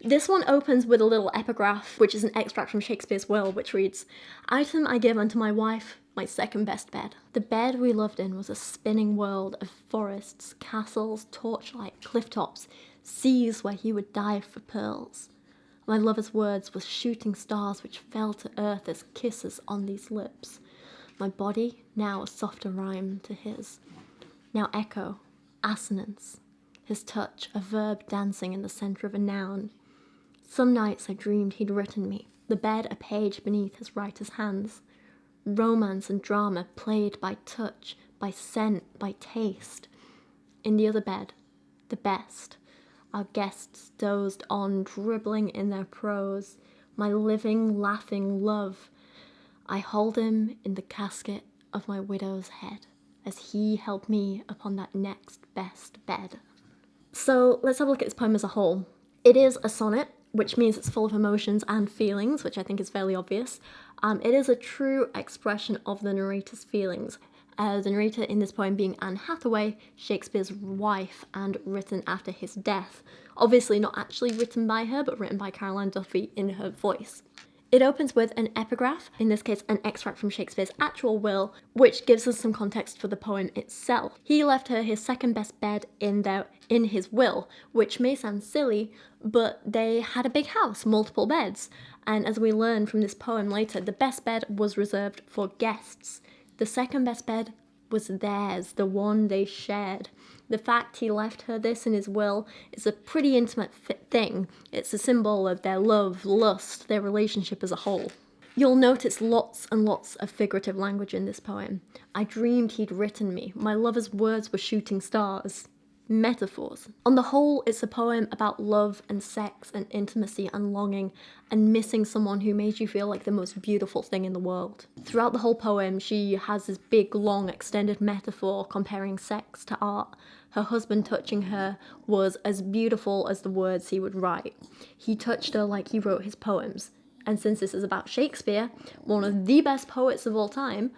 This one opens with a little epigraph, which is an extract from Shakespeare's Will, which reads, "Item I give unto my wife, my second best bed. The bed we loved in was a spinning world of forests, castles, torchlight, cliff tops, seas where he would dive for pearls. My lover's words were shooting stars which fell to earth as kisses on these lips. My body, now a softer rhyme to his, now echo, assonance, his touch, a verb dancing in the centre of a noun. Some nights I dreamed he'd written me, the bed a page beneath his writer's hands. Romance and drama played by touch, by scent, by taste. In the other bed, the best, our guests dozed on, dribbling in their prose. My living, laughing love. I hold him in the casket of my widow's head, as he held me upon that next best bed." So let's have a look at this poem as a whole. It is a sonnet, which means it's full of emotions and feelings, which I think is fairly obvious. It is a true expression of the narrator's feelings. The narrator in this poem being Anne Hathaway, Shakespeare's wife, and written after his death. Obviously not actually written by her, but written by Caroline Duffy in her voice. It opens with an epigraph, in this case an extract from Shakespeare's actual will, which gives us some context for the poem itself. He left her his second best bed in his will, which may sound silly, but they had a big house, multiple beds, and as we learn from this poem later, the best bed was reserved for guests. The second best bed was theirs, the one they shared. The fact he left her this in his will is a pretty intimate thing. It's a symbol of their love, lust, their relationship as a whole. You'll notice lots and lots of figurative language in this poem. I dreamed he'd written me. My lover's words were shooting stars. Metaphors. On the whole, it's a poem about love and sex and intimacy and longing and missing someone who made you feel like the most beautiful thing in the world. Throughout the whole poem, she has this big, long, extended metaphor comparing sex to art. Her husband touching her was as beautiful as the words he would write. He touched her like he wrote his poems. And since this is about Shakespeare, one of the best poets of all time,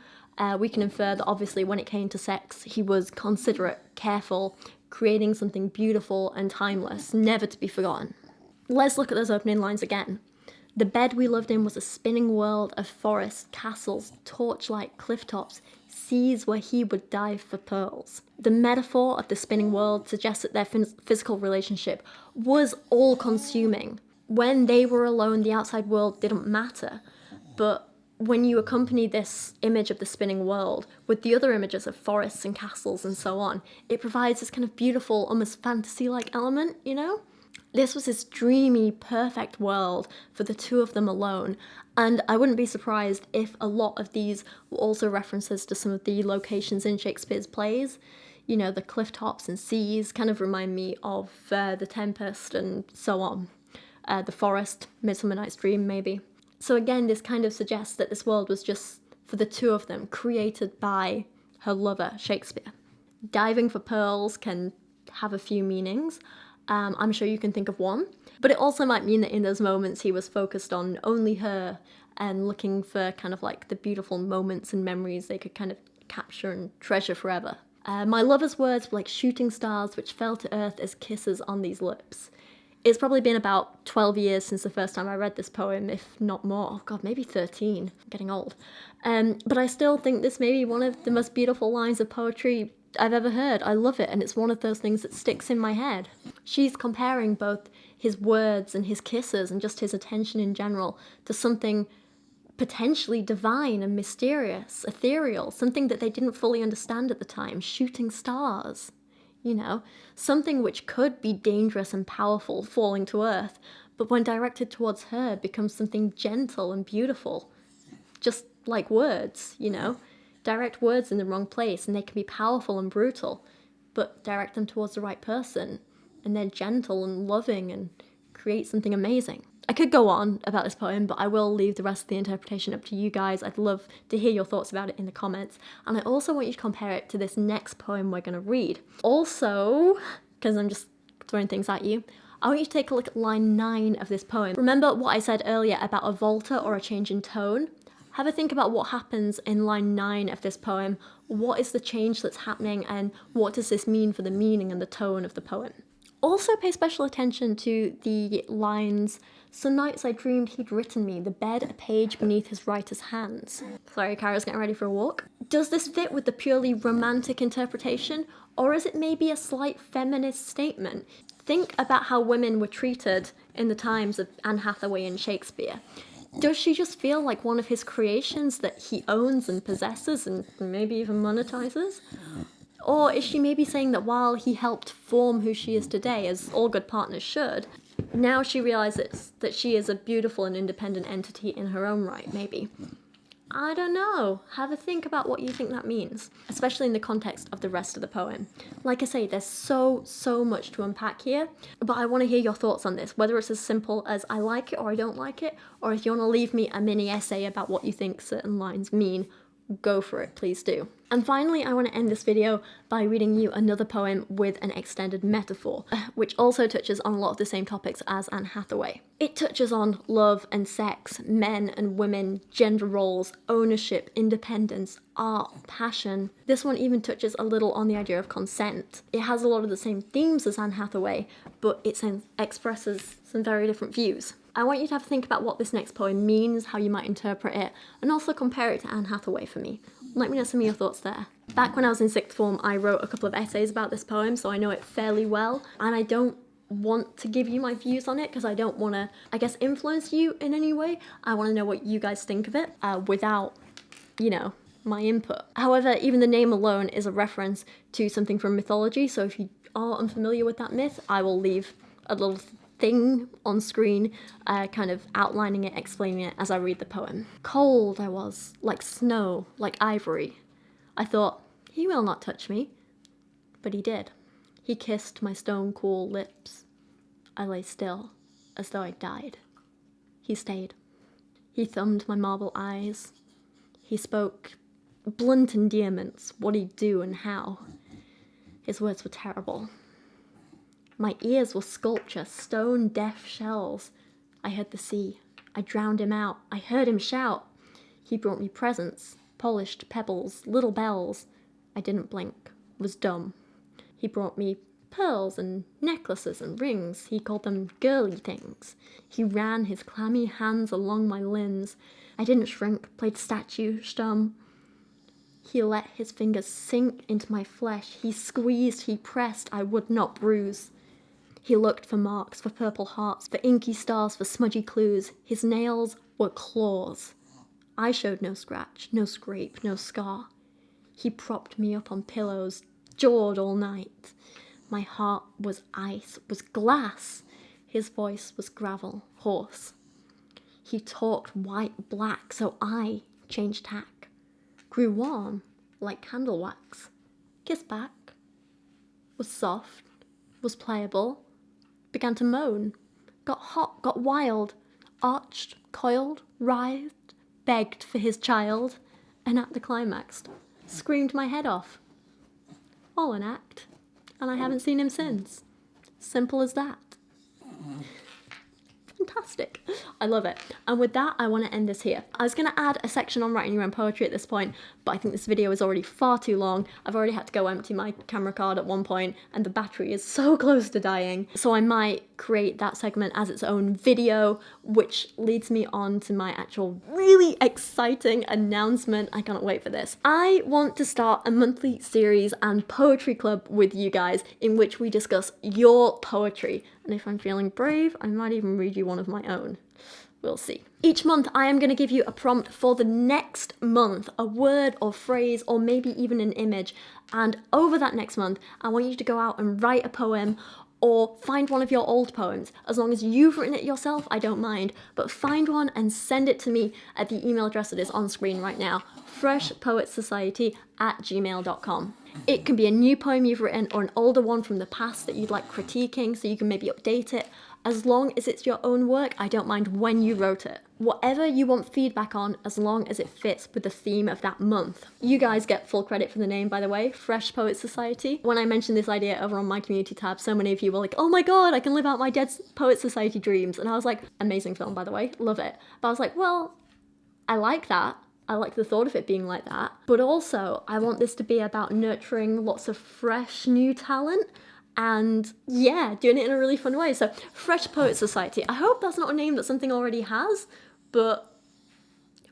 we can infer that obviously when it came to sex, he was considerate, careful, creating something beautiful and timeless, never to be forgotten. Let's look at those opening lines again. The bed we lived in was a spinning world of forests, castles, torchlight, cliff tops, seas where he would dive for pearls. The metaphor of the spinning world suggests that their physical relationship was all-consuming. When they were alone, the outside world didn't matter, but when you accompany this image of the spinning world with the other images of forests and castles and so on, it provides this kind of beautiful, almost fantasy-like element, you know? This was this dreamy, perfect world for the two of them alone, and I wouldn't be surprised if a lot of these were also references to some of the locations in Shakespeare's plays. You know, the cliff tops and seas kind of remind me of The Tempest and so on. The forest, Midsummer Night's Dream, maybe. So again, this kind of suggests that this world was just for the two of them, created by her lover, Shakespeare. Diving for pearls can have a few meanings. I'm sure you can think of one. But it also might mean that in those moments he was focused on only her and looking for kind of like the beautiful moments and memories they could kind of capture and treasure forever. My lover's words were like shooting stars which fell to earth as kisses on these lips. It's probably been about 12 years since the first time I read this poem, if not more. Oh God, maybe 13. I'm getting old. But I still think this may be one of the most beautiful lines of poetry I've ever heard. I love it, and it's one of those things that sticks in my head. She's comparing both his words and his kisses and just his attention in general to something potentially divine and mysterious, ethereal, something that they didn't fully understand at the time, shooting stars, you know, something which could be dangerous and powerful falling to earth, but when directed towards her becomes something gentle and beautiful, just like words, you know. Direct words in the wrong place and they can be powerful and brutal, but direct them towards the right person and they're gentle and loving and create something amazing. I could go on about this poem, but I will leave the rest of the interpretation up to you guys. I'd love to hear your thoughts about it in the comments. And I also want you to compare it to this next poem we're going to read. Also, because I'm just throwing things at you, I want you to take a look at line 9 of this poem. Remember what I said earlier about a volta or a change in tone? Have a think about what happens in line 9 of this poem. What is the change that's happening and what does this mean for the meaning and the tone of the poem? Also pay special attention to the lines, "Some nights I dreamed he'd written me, the bed a page beneath his writer's hands." Sorry, Kara's getting ready for a walk. Does this fit with the purely romantic interpretation, or is it maybe a slight feminist statement? Think about how women were treated in the times of Anne Hathaway and Shakespeare. Does she just feel like one of his creations that he owns and possesses and maybe even monetizes? Or is she maybe saying that while he helped form who she is today, as all good partners should, now she realizes that she is a beautiful and independent entity in her own right, maybe? I don't know. Have a think about what you think that means, especially in the context of the rest of the poem. Like I say, there's so much to unpack here, but I want to hear your thoughts on this, whether it's as simple as I like it or I don't like it, or if you want to leave me a mini essay about what you think certain lines mean, go for it, please do. And finally, I want to end this video by reading you another poem with an extended metaphor, which also touches on a lot of the same topics as Anne Hathaway. It touches on love and sex, men and women, gender roles, ownership, independence, art, passion. This one even touches a little on the idea of consent. It has a lot of the same themes as Anne Hathaway, but it expresses some very different views. I want you to have to think about what this next poem means, how you might interpret it, and also compare it to Anne Hathaway for me. Let me know some of your thoughts there. Back when I was in 6th form, I wrote a couple of essays about this poem, so I know it fairly well, and I don't want to give you my views on it because I don't want to, I guess, influence you in any way. I want to know what you guys think of it without, you know, my input. However, even the name alone is a reference to something from mythology, so if you are unfamiliar with that myth, I will leave a little thing on screen, kind of outlining it, explaining it as I read the poem. Cold I was, like snow, like ivory. I thought, he will not touch me. But he did. He kissed my stone-cool lips. I lay still, as though I died. He stayed. He thumbed my marble eyes. He spoke blunt endearments, what he'd do and how. His words were terrible. My ears were sculpture, stone deaf shells. I heard the sea. I drowned him out. I heard him shout. He brought me presents, polished pebbles, little bells. I didn't blink, was dumb. He brought me pearls and necklaces and rings. He called them girly things. He ran his clammy hands along my limbs. I didn't shrink, played statue, stum. He let his fingers sink into my flesh. He squeezed, he pressed, I would not bruise. He looked for marks, for purple hearts, for inky stars, for smudgy clues. His nails were claws. I showed no scratch, no scrape, no scar. He propped me up on pillows, jawed all night. My heart was ice, was glass. His voice was gravel, hoarse. He talked white black, so I changed tack. Grew warm, like candle wax. Kissed back. Was soft, was pliable. Began to moan, got hot, got wild, arched, coiled, writhed, begged for his child, and at the climax, screamed my head off. All an act, and I haven't seen him since. Simple as that. Fantastic. I love it. And with that, I want to end this here. I was going to add a section on writing your own poetry at this point, but I think this video is already far too long. I've already had to go empty my camera card at one point, and the battery is so close to dying. So I might create that segment as its own video, which leads me on to my actual really exciting announcement. I cannot wait for this. I want to start a monthly series and poetry club with you guys in which we discuss your poetry. And if I'm feeling brave, I might even read you one of my own. We'll see. Each month I am going to give you a prompt for the next month, a word or phrase or maybe even an image. And over that next month, I want you to go out and write a poem or find one of your old poems. As long as you've written it yourself, I don't mind. But find one and send it to me at the email address that is on screen right now, freshpoetsociety@gmail.com. It can be a new poem you've written or an older one from the past that you'd like critiquing so you can maybe update it. As long as it's your own work, I don't mind when you wrote it. Whatever you want feedback on, as long as it fits with the theme of that month. You guys get full credit for the name, by the way, Fresh Poets Society. When I mentioned this idea over on my community tab, so many of you were like, oh my god, I can live out my Dead Poets Society dreams. And I was like, amazing film, by the way, love it. But I was like, well, I like that. I like the thought of it being like that. But also, I want this to be about nurturing lots of fresh new talent. And yeah, doing it in a really fun way. So, Fresh Poets Society. I hope that's not a name that something already has, but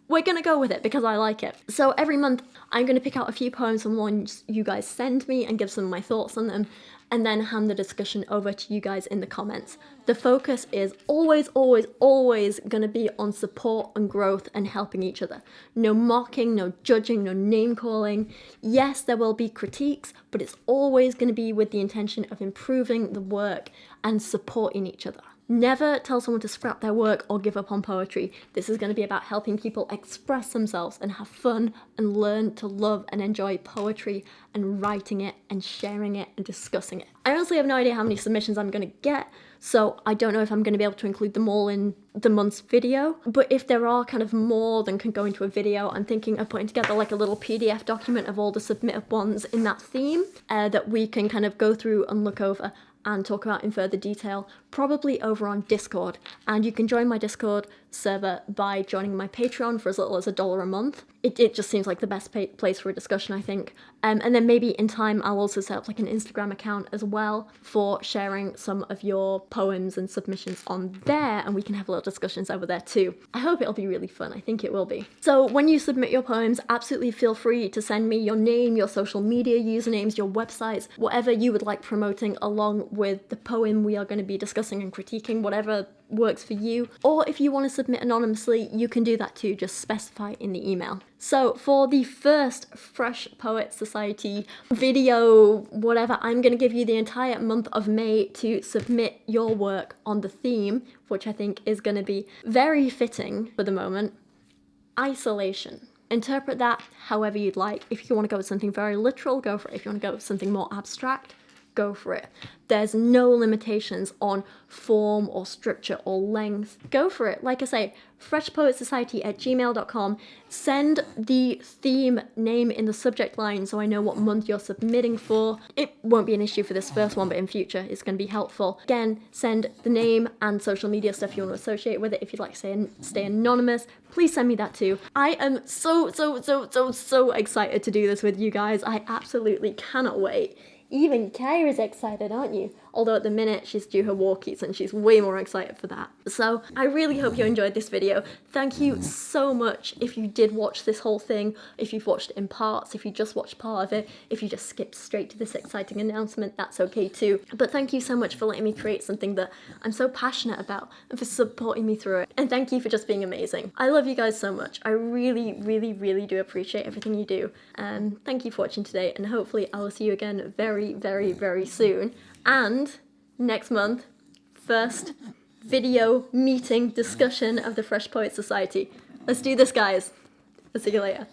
we're gonna go with it because I like it. So every month, I'm gonna pick out a few poems from ones you guys send me and give some of my thoughts on them, and then hand the discussion over to you guys in the comments. The focus is always, always, always gonna be on support and growth and helping each other. No mocking, no judging, no name calling. Yes, there will be critiques, but it's always gonna be with the intention of improving the work and supporting each other. Never tell someone to scrap their work or give up on poetry. This is going to be about helping people express themselves and have fun and learn to love and enjoy poetry and writing it and sharing it and discussing it. I honestly have no idea how many submissions I'm going to get, so I don't know if I'm going to be able to include them all in the month's video. But if there are kind of more than can go into a video, I'm thinking of putting together like a little PDF document of all the submitted ones in that theme that we can kind of go through and look over and talk about in further detail, probably over on Discord. And you can join my Discord server by joining my Patreon for as little as $1 a month. It just seems like the best place for a discussion, I think. And then maybe in time I'll also set up like an Instagram account as well for sharing some of your poems and submissions on there, and we can have little discussions over there too. I hope it'll be really fun. I think it will be. So when you submit your poems, absolutely feel free to send me your name, your social media usernames, your websites, whatever you would like promoting along with the poem we are going to be discussing and critiquing, whatever works for you. Or if you want to submit anonymously, you can do that too, just specify in the email. So for the first Fresh Poets Society video, whatever, I'm going to give you the entire month of May to submit your work on the theme, which I think is going to be very fitting for the moment: isolation. Interpret that however you'd like. If you want to go with something very literal, go for it. If you want to go with something more abstract, go for it. There's no limitations on form or structure or length. Go for it. Like I say, freshpoetsociety@gmail.com. Send the theme name in the subject line so I know what month you're submitting for. It won't be an issue for this first one, but in future it's going to be helpful. Again, send the name and social media stuff you want to associate with it. If you'd like to stay anonymous, please send me that too. I am so excited to do this with you guys. I absolutely cannot wait. Even Kyra's excited, aren't you? Although at the minute she's due her walkies and she's way more excited for that. So I really hope you enjoyed this video. Thank you so much if you did watch this whole thing, if you've watched it in parts, if you just watched part of it, if you just skipped straight to this exciting announcement, that's okay too. But thank you so much for letting me create something that I'm so passionate about and for supporting me through it. And thank you for just being amazing. I love you guys so much. I really do appreciate everything you do. Thank you for watching today, and hopefully I will see you again very soon. And next month, first video meeting discussion of the Fresh Poets Society. Let's do this, guys. I'll see you later.